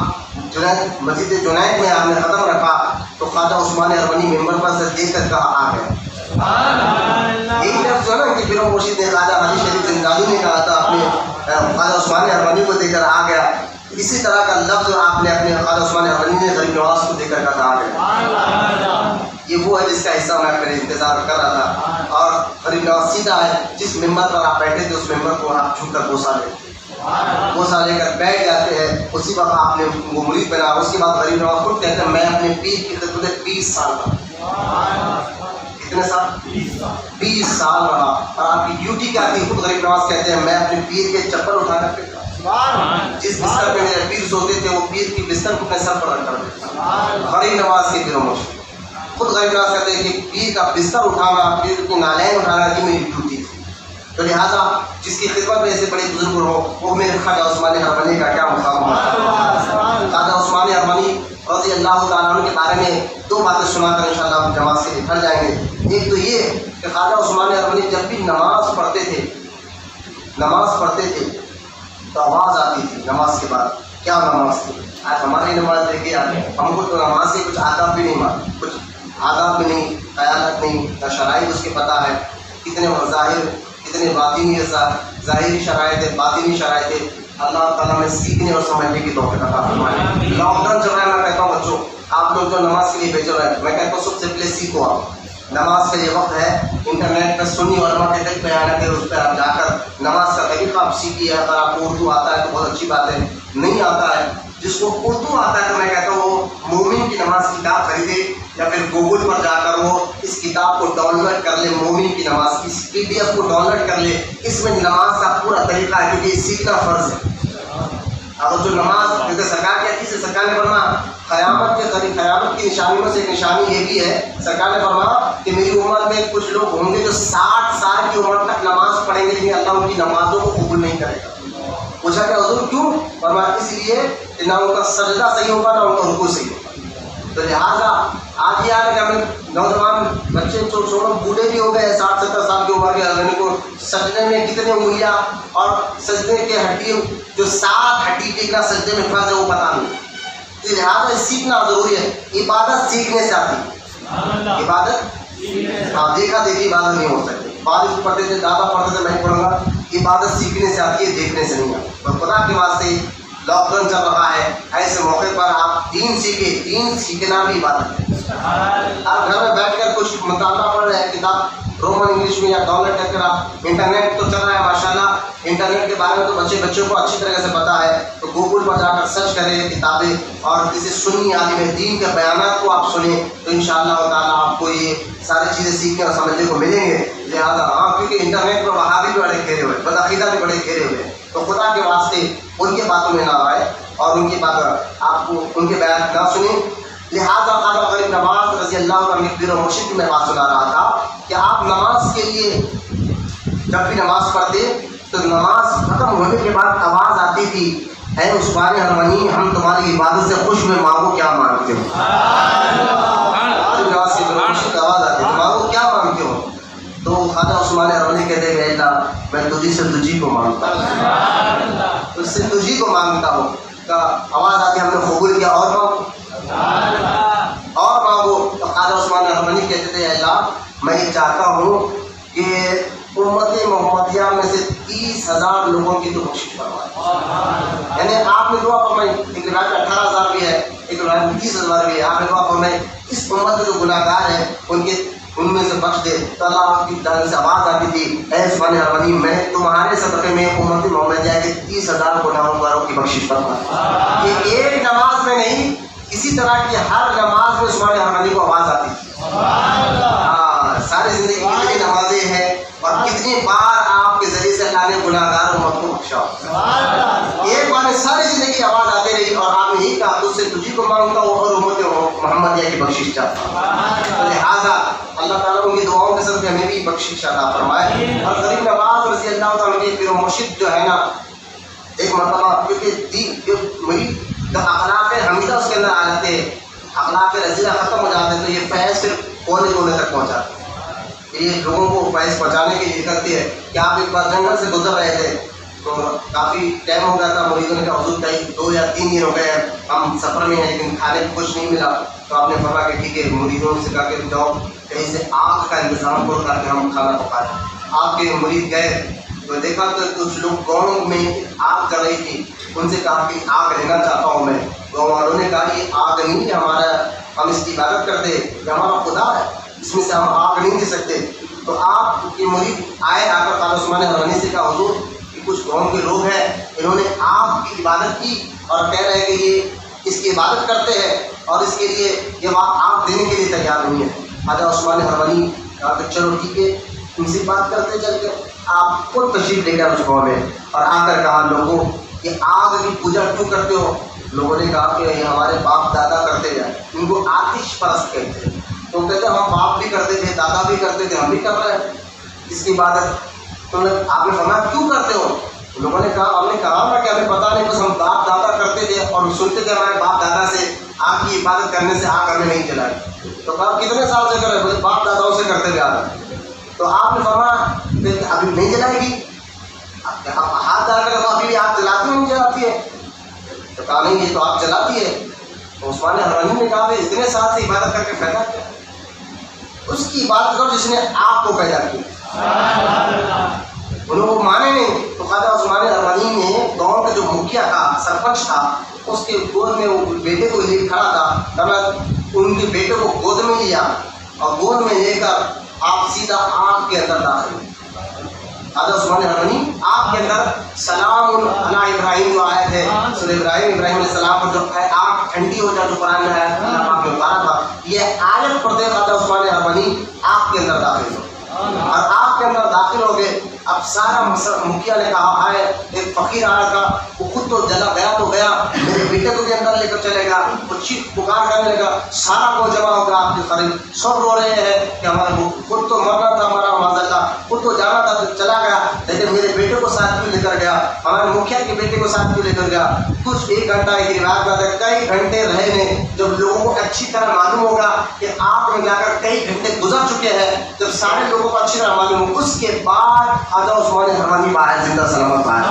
جنید مسجد جنید میں آپ نے قدم رکھا تو خواجہ عثمان حرمانی ممبر پر سے دیکھ کر کہا آ گئے. ایک لفظ جو ہے نا کہ پیر و مرشد نے خواجہ حاجی شریف زندانی نے کہا تھا اپنے خواجہ عثمان حرمانی کو دیکھ کر آ گیا، اسی طرح کا لفظ آپ نے اپنے خواجہ عثمان حرمانی نے غریب نواز کو دیکھ کر کہا آ گیا. یہ وہ ہے جس کا حصہ میں پہلے انتظار کر رہا تھا. اور غریب نواز سیدھا ہے جس ممبر پر آپ بیٹھے تھے اس ممبر کو آپ چھو کر بوسہ لے کر بیٹھ جاتے ہیں. اسی وقت آپ نے وہ مرید بنا. اس کے بعد غریب نواز خود کہتے ہیں میں اپنے پیر کی خدمت 20 سال رہا. کتنے سال؟ 20 سال رہا. اور آپ کی ڈیوٹی کیا تھی؟ خود غریب نواز کہتے ہیں میں اپنے پیر کے چپل اٹھا کر پھرتا. جس بستر پہ میرے پیر سوتے تھے وہ پیر کی بستر کو اپنے سر پر رکھ کر دیتا. غریب نواز کے پیر و مرشد خود غریب نواز کہتے ہیں کہ پیر کا بستر اٹھانا، پیر کی نالین اٹھانا یہ میری ڈیوٹی تھی. تو لہٰذا جس کی خدمت میں ایسے بڑے بزرگ ہو وہ میرے خواجہ عثمان حرمانی کا کیا مقام ہے. خواجہ عثمان حرمانی رضی اللہ تعالیٰ عنہ کے بارے میں 2 باتیں سنا کر انشاءاللہ ہم جماعت سے نکل جائیں گے. ایک تو یہ کہ خواجہ عثمان حرمانی جب بھی نماز پڑھتے تھے تو آواز آتی تھی نماز کے بعد. کیا نماز تھی؟ آج ہماری نماز دیکھیے ہم کو تو نماز کے کچھ آداب بھی نہیں کچھ آداب بھی نہیں، خیالت نہیں، نہ شرائط اس کے پتہ ہے. کتنے ظاہر کتنے باطنی ظاہری شرائط ہے، باطنی شرائط ہے. اللہ تعالیٰ میں سیکھنے اور سمجھنے کی توفیق عطا فرمائے. لاک ڈاؤن چل رہا ہے، میں کہتا ہوں بچوں آپ لوگ جو نماز کے لیے بھیج رہے ہیں میں کہتا ہوں سب سے پہلے سیکھو. آپ نماز کا یہ وقت ہے، انٹرنیٹ پہ سنی علماء کے تک بیانات ہے، اس پہ آپ جا کر نماز کا طریقہ آپ سیکھیے. اگر آپ کو اردو آتا ہے تو بہت اچھی بات ہے، نہیں آتا ہے جس کو اردو آتا ہے تو میں کہتا ہوں وہ مومن کی نماز کتاب خریدے یا پھر گوگل پر جا کر وہ اس کتاب کو ڈاؤن لوڈ کر لے. مومن کی نماز کی PDF کو ڈاؤن لوڈ کر لے. اس میں نماز کا پورا طریقہ ہے کیونکہ سیکھنا فرض ہے. اگر جو نماز جیسے سرکار کہتی ہے، سرکار نے فرمایا قیامت کے قریب قیامت کی نشانیوں سے ایک نشانی یہ بھی ہے، سرکار نے فرمایا کہ میری امت میں کچھ لوگ ہوں گے جو 60 سال کی عمر تک نماز پڑھیں گے لیکن اللہ ان کی نمازوں کو قبول نہیں کرے گا. پوچھا کہ حضور کیوں؟ فرمایا اس لیے کہ نہ ان کا سجدہ صحیح ہوگا نہ ان کا رکوع صحیح ہوگا. تو لہٰذا آج یہ ہے کہ ہمیں نوجوان بچے چھوٹے بوڑھے بھی ہو گئے 60-70 سال کی عمر کے آدمی کو سجدے میں کتنے انگلیاں اور سجدے کے ہڈی جو 7 ہڈی ٹیکنا سجدے میں پھنس ہے وہ پتہ نہیں. لہٰذا سیکھنا ضروری ہے. عبادت سیکھنے سے آتی ہے. عبادت آپ دیکھا دیکھی عبادت نہیں ہو سکتی. بارش پڑھتے تھے دادا پڑھتے تھے میں نہیں پڑھوں گا. عبادت سیکھنے سے آتی ہے، دیکھنے سے نہیں آتی. اور خدا کے واسطے لاک ڈاؤن چل رہا ہے، ایسے موقع پر آپ دین سیکھیں. دین سیکھنا بھی عبادت ہے. آپ گھر میں بیٹھ کر کچھ مطالعہ پڑھ رہے ہیں کتاب رومن انگلش میں یا ڈاؤن لوڈ کر آپ. انٹرنیٹ تو چل رہا ہے ماشاءاللہ. انٹرنیٹ کے بارے میں تو بچوں کو اچھی طرح سے پتہ ہے تو گوگل پر جا کر سرچ کریں کتابیں اور کسی سنی عالم دین کے بیانات کو آپ سنیں تو انشاءاللہ تعالیٰ آپ کو یہ ساری چیزیں سیکھنے اور سمجھنے کو ملیں گے. لہٰذا کیونکہ انٹرنیٹ پر وہابی بھی بڑے گھیرے ہوئے، بدعقیدہ بھی بڑے گھیرے ہوئے ہیں تو خدا کے واسطے ان کی باتوں میں نہ آئے اور ان کی بات آپ کو ان کے بیان نہ سنیں. لہٰذا خواجہ غریب نواز رضی اللہ عنہ پیر و مرشد کی میں بات سنا رہا تھا کہ آپ نماز کے لیے جب بھی نماز پڑھتے تو نماز ختم ہونے کے بعد آواز آتی تھی اے عثمان حرمانی ہم تمہاری عبادت سے خوش ہوئے، مانگو کیا مانگتے ہو. نماز کے مرشد آواز آتی ہے مانگو کیا مانگتے ہو تو خواجہ عثمان حرمانی کہتے ہیں اللہ میں تجھی سے تجھی کو مانگتا ہوں، اس سے تجھی کو مانگتا ہوں. آواز آتی ہے ہم نے قبول کیا اور مانگو تو خواجہ عثمان حرمانی کہتے تھے اللہ میں یہ چاہتا ہوں کہ امت محمدیہ میں سے 30,000 لوگوں کی تو بخشش فرمائے. یعنی آپ نے دعا فرمائی. ایک روایت میں 18,000 بھی ہے، ایک روایت میں 30,000 بھی ہے. آپ نے دعا فرمائی اس امت کے جو گناہ گار ہیں ان میں سے بخش دے. تو اللہ کی جانب سے آواز آتی تھی اے عثمان حرمانی میں تمہارے صدقے میں امت محمدیہ کے 30,000 گناہوں گاروں کی بخشش فرمائے. یہ ایک نماز میں نہیں، اسی طرح کی ہر نماز میں عثمان حرمانی کو آواز آتی تھی. ساری زندگی کتنی نمازیں ہیں اور کتنی بار آپ کے ذریعے سے اللہ نے گناہ گار بخشا. ایک بار ساری زندگی آواز آتے رہی اور آپ نے یہی کہا تجھ سے تجھی کو مانگتا ہوں اور امت محمدیہ کی بخشش چاہتا ہوں. لہٰذا اللہ تعالیٰ ان کی دعاؤں کے سب ہمیں بھی بخشش عطا فرمائے. اور غریب نواز رضی اللہ تعالیٰ کے پیر و مرشد جو ہے نا ایک مرتبہ کیونکہ جو مرید اخلاق حمیدہ اس کے اندر آ جاتے ہیں, اخلاق رضیلہ ختم ہو جاتے ہیں تو یہ فیض پھر کونے کونے تک پہنچاتے ہیں. یہ لوگوں کو فیض پہنچانے کے لیے کرتی ہے کہ آپ ایک بار جنگل سے گزر رہے تھے تو کافی ٹائم ہو گیا تھا, مریضوں نے کہا حضور کہیں 2 یا 3 دن ہو گئے ہم سفر میں ہیں لیکن کھانے کو کچھ نہیں ملا. تو آپ نے فرمایا کہ ٹھیک ہے, مریضوں سے کہا کہ جاؤ کہیں سے آگ کا انتظام کرو تاکہ ہم کھانا پکائیں. آپ کے مریض گئے تو دیکھا تو کچھ لوگ گاؤں میں آگ جل رہی تھی, ان سے کہا کہ آگ لینا چاہتا ہوں میں. گاؤں والوں نے کہا یہ آگ نہیں ہے ہمارا, ہم اس کی عبادت کرتے یہ ہمارا خدا ہے, اس میں سے ہم آگ نہیں دے سکتے. تو آپ کے مرید آئے آ کر خواجہ عثمان حرانی سے کہا حضور کہ کچھ قوم کے لوگ ہیں انہوں نے آگ کی عبادت کی اور کہہ رہے ہیں کہ یہ اس کی عبادت کرتے ہیں اور اس کے لیے یہ آگ دینے کے لیے تیار نہیں ہے. خواجہ عثمان حرانی کہا کہ چلو ٹھیک ہے ان سے بات کرتے چل کے آپ خود تشریف لے کر اس قوم میں اور آ کر کہا لوگوں کہ آگ کی پوجا کیوں کرتے ہو. لوگوں نے کہا کہ یہ ہمارے باپ دادا کرتے ہیں, ان کو آتش پرست کہتے ہیں. تو کہتے ہیں ہم باپ بھی کرتے تھے دادا بھی کرتے تھے ہم بھی کر رہے ہیں اس کی عبادت. تو آپ نے فرمایا کیوں کرتے ہو. لوگوں نے کہا ہم نے کہا نا کہ ہمیں پتہ نہیں بس ہم باپ دادا کرتے تھے اور سنتے تھے ہمارے باپ دادا سے آپ کی عبادت کرنے سے آگ ہمیں نہیں چلائی. تو کہا کتنے سال سے کر رہے باپ داداؤں سے کرتے ہوئے آ رہے. تو آپ نے فرمایا کہ ابھی نہیں جلائے گی, ہاتھ ڈال کر ابھی بھی آگ جلاتی نہیں جلاتی ہے. تو کہا نہیں یہ تو آگ جلاتی ہے. تو عثمان حرانی نے کہا کہ اتنے سال سے عبادت کر کے فائدہ کیا, اس کی عبادت کرو جس نے آپ کو پیدا کیا. انہوں کو مانے نہیں. تو خواجہ عثمان حرانی نے گاؤں کا جو مکھیا تھا سرپنچ تھا اس کے گود میں وہ بیٹے کو لے کھڑا تھا, ان کے بیٹے کو گود میں لیا اور گود میں لے کر آپ سیدھا آگ کے اندر داخل ہوئے. خواجہ عثمان حرانی آپ کے اندر سلام علی ابراہیم جو آئے تھے سورہ ابراہیم علیہ السلام پر جو آگ ٹھنڈی ہو جائے جو قرآن میں ہے اللہ پاک نے اتارا تھا, یہ آیت پڑھتے خواجہ عثمان حرانی آگ کے اندر داخل ہو اور آگ کے اندر داخل ہو گئے. اب سارا مکھیا نے کہا ہے ایک فقیر آیا تھا وہ خود تو جلا گیا تو گیا, میرے بیٹے کو بھی اندر لے کر چلے گا. وہ چیخ پکار کرنے لگا, سارا کو جمع ہو گیا آپ کے قریب, سب رو رہے ہیں کہ ہمارا خود تو مرنا تھا ہمارا معذ اللہ, خود تو جانا تھا تو چلا گیا لیکن میرے بیٹے کو ساتھ کیوں لے کر گیا, ہمارے مکھیا کے بیٹے کو ساتھ کیوں لے کر گیا. کچھ 1 گھنٹہ کی روایت بات ہے کئی گھنٹے رہے نے. جب لوگوں کو اچھی طرح معلوم ہوگا کہ آگ میں جا کر کئی گھنٹے گزر چکے ہیں, جب سارے لوگوں کو اچھی طرح معلوم ہو اس کے بعد خواجہ عثمان حرانی باہر زندہ سلامت باہر.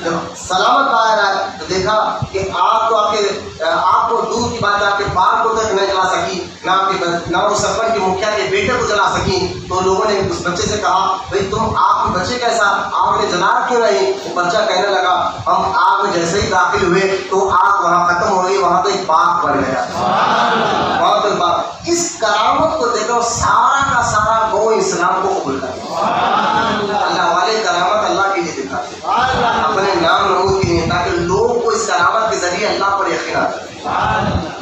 جب سلامت باہر آئے تو دیکھا کہ آگ تو آپ کو دور کی بات ہے آپ کے باپ کو تک نہیں جلا سکی, نہ وہ سرپنچ کے مکھیا کے بیٹے کو جلا سکی. تو لوگوں نے اس بچے سے کہا بھائی تم آپ کے بچے کیسا, آگ نے جلا کیوں نہیں. وہ بچہ کہنے لگا ہم آگ میں جیسے ہی داخل ہوئے تو آگ وہاں ختم ہو گئی, وہاں تو ایک باغ بن گیا, وہاں تو باغ. اس کرامت کو دیکھو سارا کا سارا قوم اسلام کو قبول کرتا. اللہ والے کرامت اللہ کے لیے دکھاتے اپنے نام نمود کے لیے تاکہ لوگوں کو اس کرامت کے ذریعے اللہ پر یقین آ جائے,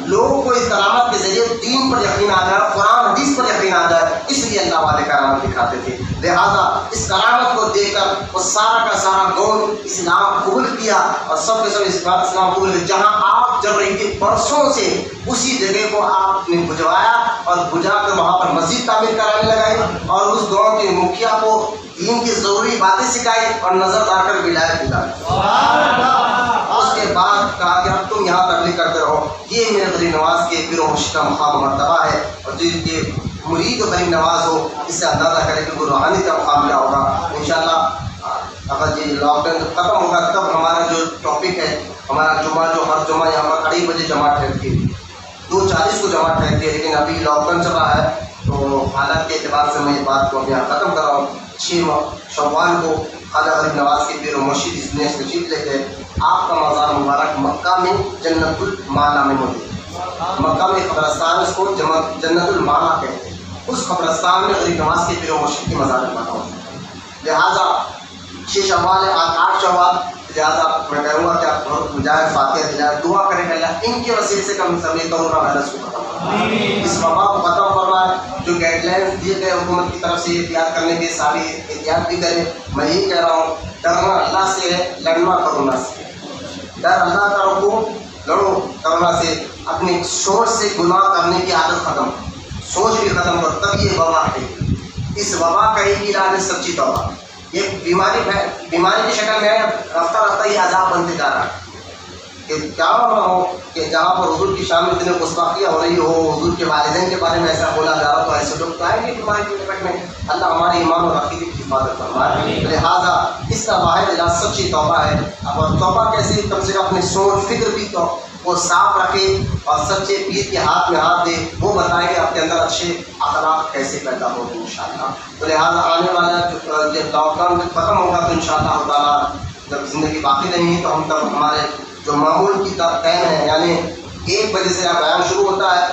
لوگوں کو اس کرامت کے ذریعے دین پر یقین آ جائے, قرآن حدیث پر یقین آ جائے. اس لیے اللہ والے کرامت دکھاتے تھے. لہٰذا اس کرامت کو دیکھ کر وہ سارا کا سارا قوم اسلام قبول کیا اور سب کے سب اسلام قبول کیا. جہاں آپ جب رہی تھی برسوں سے اسی جگہ کو آپ نے بجوایا اور بجا کر وہاں پر مسجد تعمیر کرانے لگائی اور اس گاؤں کے مکھیا کو دین کی ضروری باتیں سکھائی اور نظر لا کر ولایت دلائی. اس کے بعد کہا کہ اب تم یہاں تبلیغ کرتے رہو. یہ میرے غریب نواز کے پیر و مرشد کا مقام مرتبہ ہے اور جن کے مرید و غریب نواز ہو اس سے اندازہ کرے کہ وہ روحانی کا مقام کیا ہوگا. انشاءاللہ اگر یہ لاک ڈاؤن جب ختم ہوگا تب ہمارا جو ٹاپک ہے ہمارا جمعہ جو ہر جمعہ یہاں پر 2:30 بجے جماعت ٹھہرتی ہے, 2:40 کو جماعت ٹھہرتی ہے. لیکن ابھی لاک ڈاؤن چل رہا ہے تو حالات کے اعتبار سے میں یہ بات کو یہاں ختم کر رہا ہوں. 6 شوال کو خواجہ غریب نواز کے پیر و مرشد اس نے تشریف لے کے آپ کا مزار مبارک مکہ میں جنت المالا میں موجود ہے. مکہ میں قبرستان اس کو جنت المالا کہتے ہیں. اس قبرستان میں غریب نواز کے پیر و مرشد کی مزار بنا ہوتا ہے. لہٰذا 6 شوال 8 شوال لہٰذا میں کہوں گا کہ آپ مجاہد فاتحہ دلائیں، دعا کریں کہ اللہ ان کے وسیلے سے کم سبھی کورونا وائرس کو ختم فرمائے، اس وبا کو ختم فرمائے۔ جو گائیڈ لائنس دیے گئے حکومت کی طرف سے احتیاط کرنے کے ساری احتیاط بھی کریں۔ میں یہی کہہ رہا ہوں ڈرنا اللہ سے ہے، لڑنا کرونا سے۔ ڈر اللہ کا رکھو، لڑو کرونا سے۔ اپنی سوچ سے گناہ کرنے کی عادت ختم، سوچ بھی ختم کرو، تب یہ وبا ہے۔ اس وبا کا ایک علاج ہے سچی توبہ۔ یہ بیماری کی شکل میں رفتہ رفتہ یہ عذاب بنتے جا رہا ہے کہ کیا نہ ہو کہ جہاں پر حضور کی شان میں اتنے گستاخیاں ہو رہی ہو، حضور کے والدین کے بارے میں ایسا بولا جا رہا تو ایسے لوگ تو آئیں گے بیماری کی لپٹ میں۔ اللہ ہمارے ایمان اور عقیدے کی حفاظت فرمائے۔ لہٰذا اس کا واحد علاج سچی توبہ ہے۔ اب توبہ کیسے؟ کم سے کم اپنی سوچ فکر بھی تو وہ صاف رکھے اور سچے پیر کے ہاتھ میں ہاتھ دے، وہ بتائے کہ آپ کے اندر اچھے اخلاق کیسے پیدا ہو گے انشاءاللہ۔ تو لہٰذا آنے والا جب لاک ڈاؤن ختم ہوگا تو انشاءاللہ تعالیٰ جب زندگی باقی نہیں ہے تو ہم تب ہمارے جو معمول کی ٹائم ہے، یعنی 1 بجے سے بیان شروع ہوتا ہے،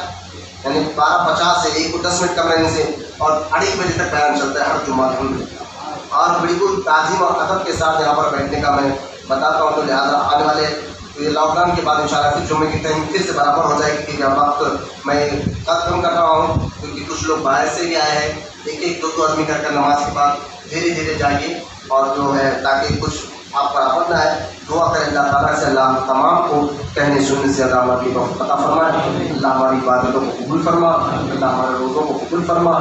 یعنی 12:50 سے 1 کو 10 منٹ کم رہنے سے، اور 2:30 بجے تک بیان چلتا ہے ہر جمعہ الحمدللہ، اور بالکل تعظیم اور ادب کے ساتھ یہاں پر بیٹھنے کا میں بتاتا ہوں۔ تو لہٰذا آنے والے لاک ڈاؤن کے بعد انشاءاللہ پھر جمعے کی ٹائم پھر سے برابر ہو جائے گی، کیونکہ اب وقت میں ختم کر رہا ہوں، کیونکہ کچھ لوگ باہر سے بھی آئے ہیں۔ 1-2 آدمی کر نماز کے بعد دھیرے دھیرے جائیے، اور جو ہے تاکہ کچھ آپ پر آفت نہ آئے۔ دعا کریں اللہ تعالیٰ سے اللہ تمام کو کہنے سننے سے اللہ ہماری توفیق عطا فرمائے، اللہ ہماری عبادتوں کو قبول فرما، اللہ ہمارے روزوں کو قبول فرما،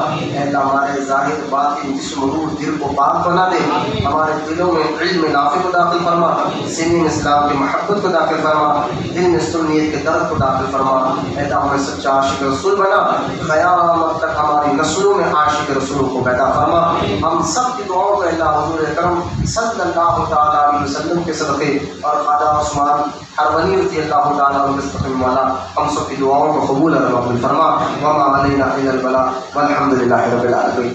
اللہ ہمارے ظاہر باطن جسم روح دل کو پاک بنا دے، ہمارے دلوں میں علم نافع کو داخل فرما، سینے میں اسلام کی محبت کو داخل فرما، دل میں سنیت کے درد کو داخل فرما، اللہ ہمیں سچا عاشق رسول بنا، قیامت تک ہماری نسلوں میں عاشق رسولوں کو پیدا فرما۔ ہم سب کی دعاؤں کو اللہ حضور اکرم صلی اللہ تعالیٰ علیہ وسلم کے صدقے اور خواجہ عثمان حرونی رضی اللہ تعالیٰ عنہ کے صدقے مولا ہم سب کی دعاؤں کو قبول اور مقبول فرما۔ وما علینا الا البلاغ والحمد للہ رب العالمین۔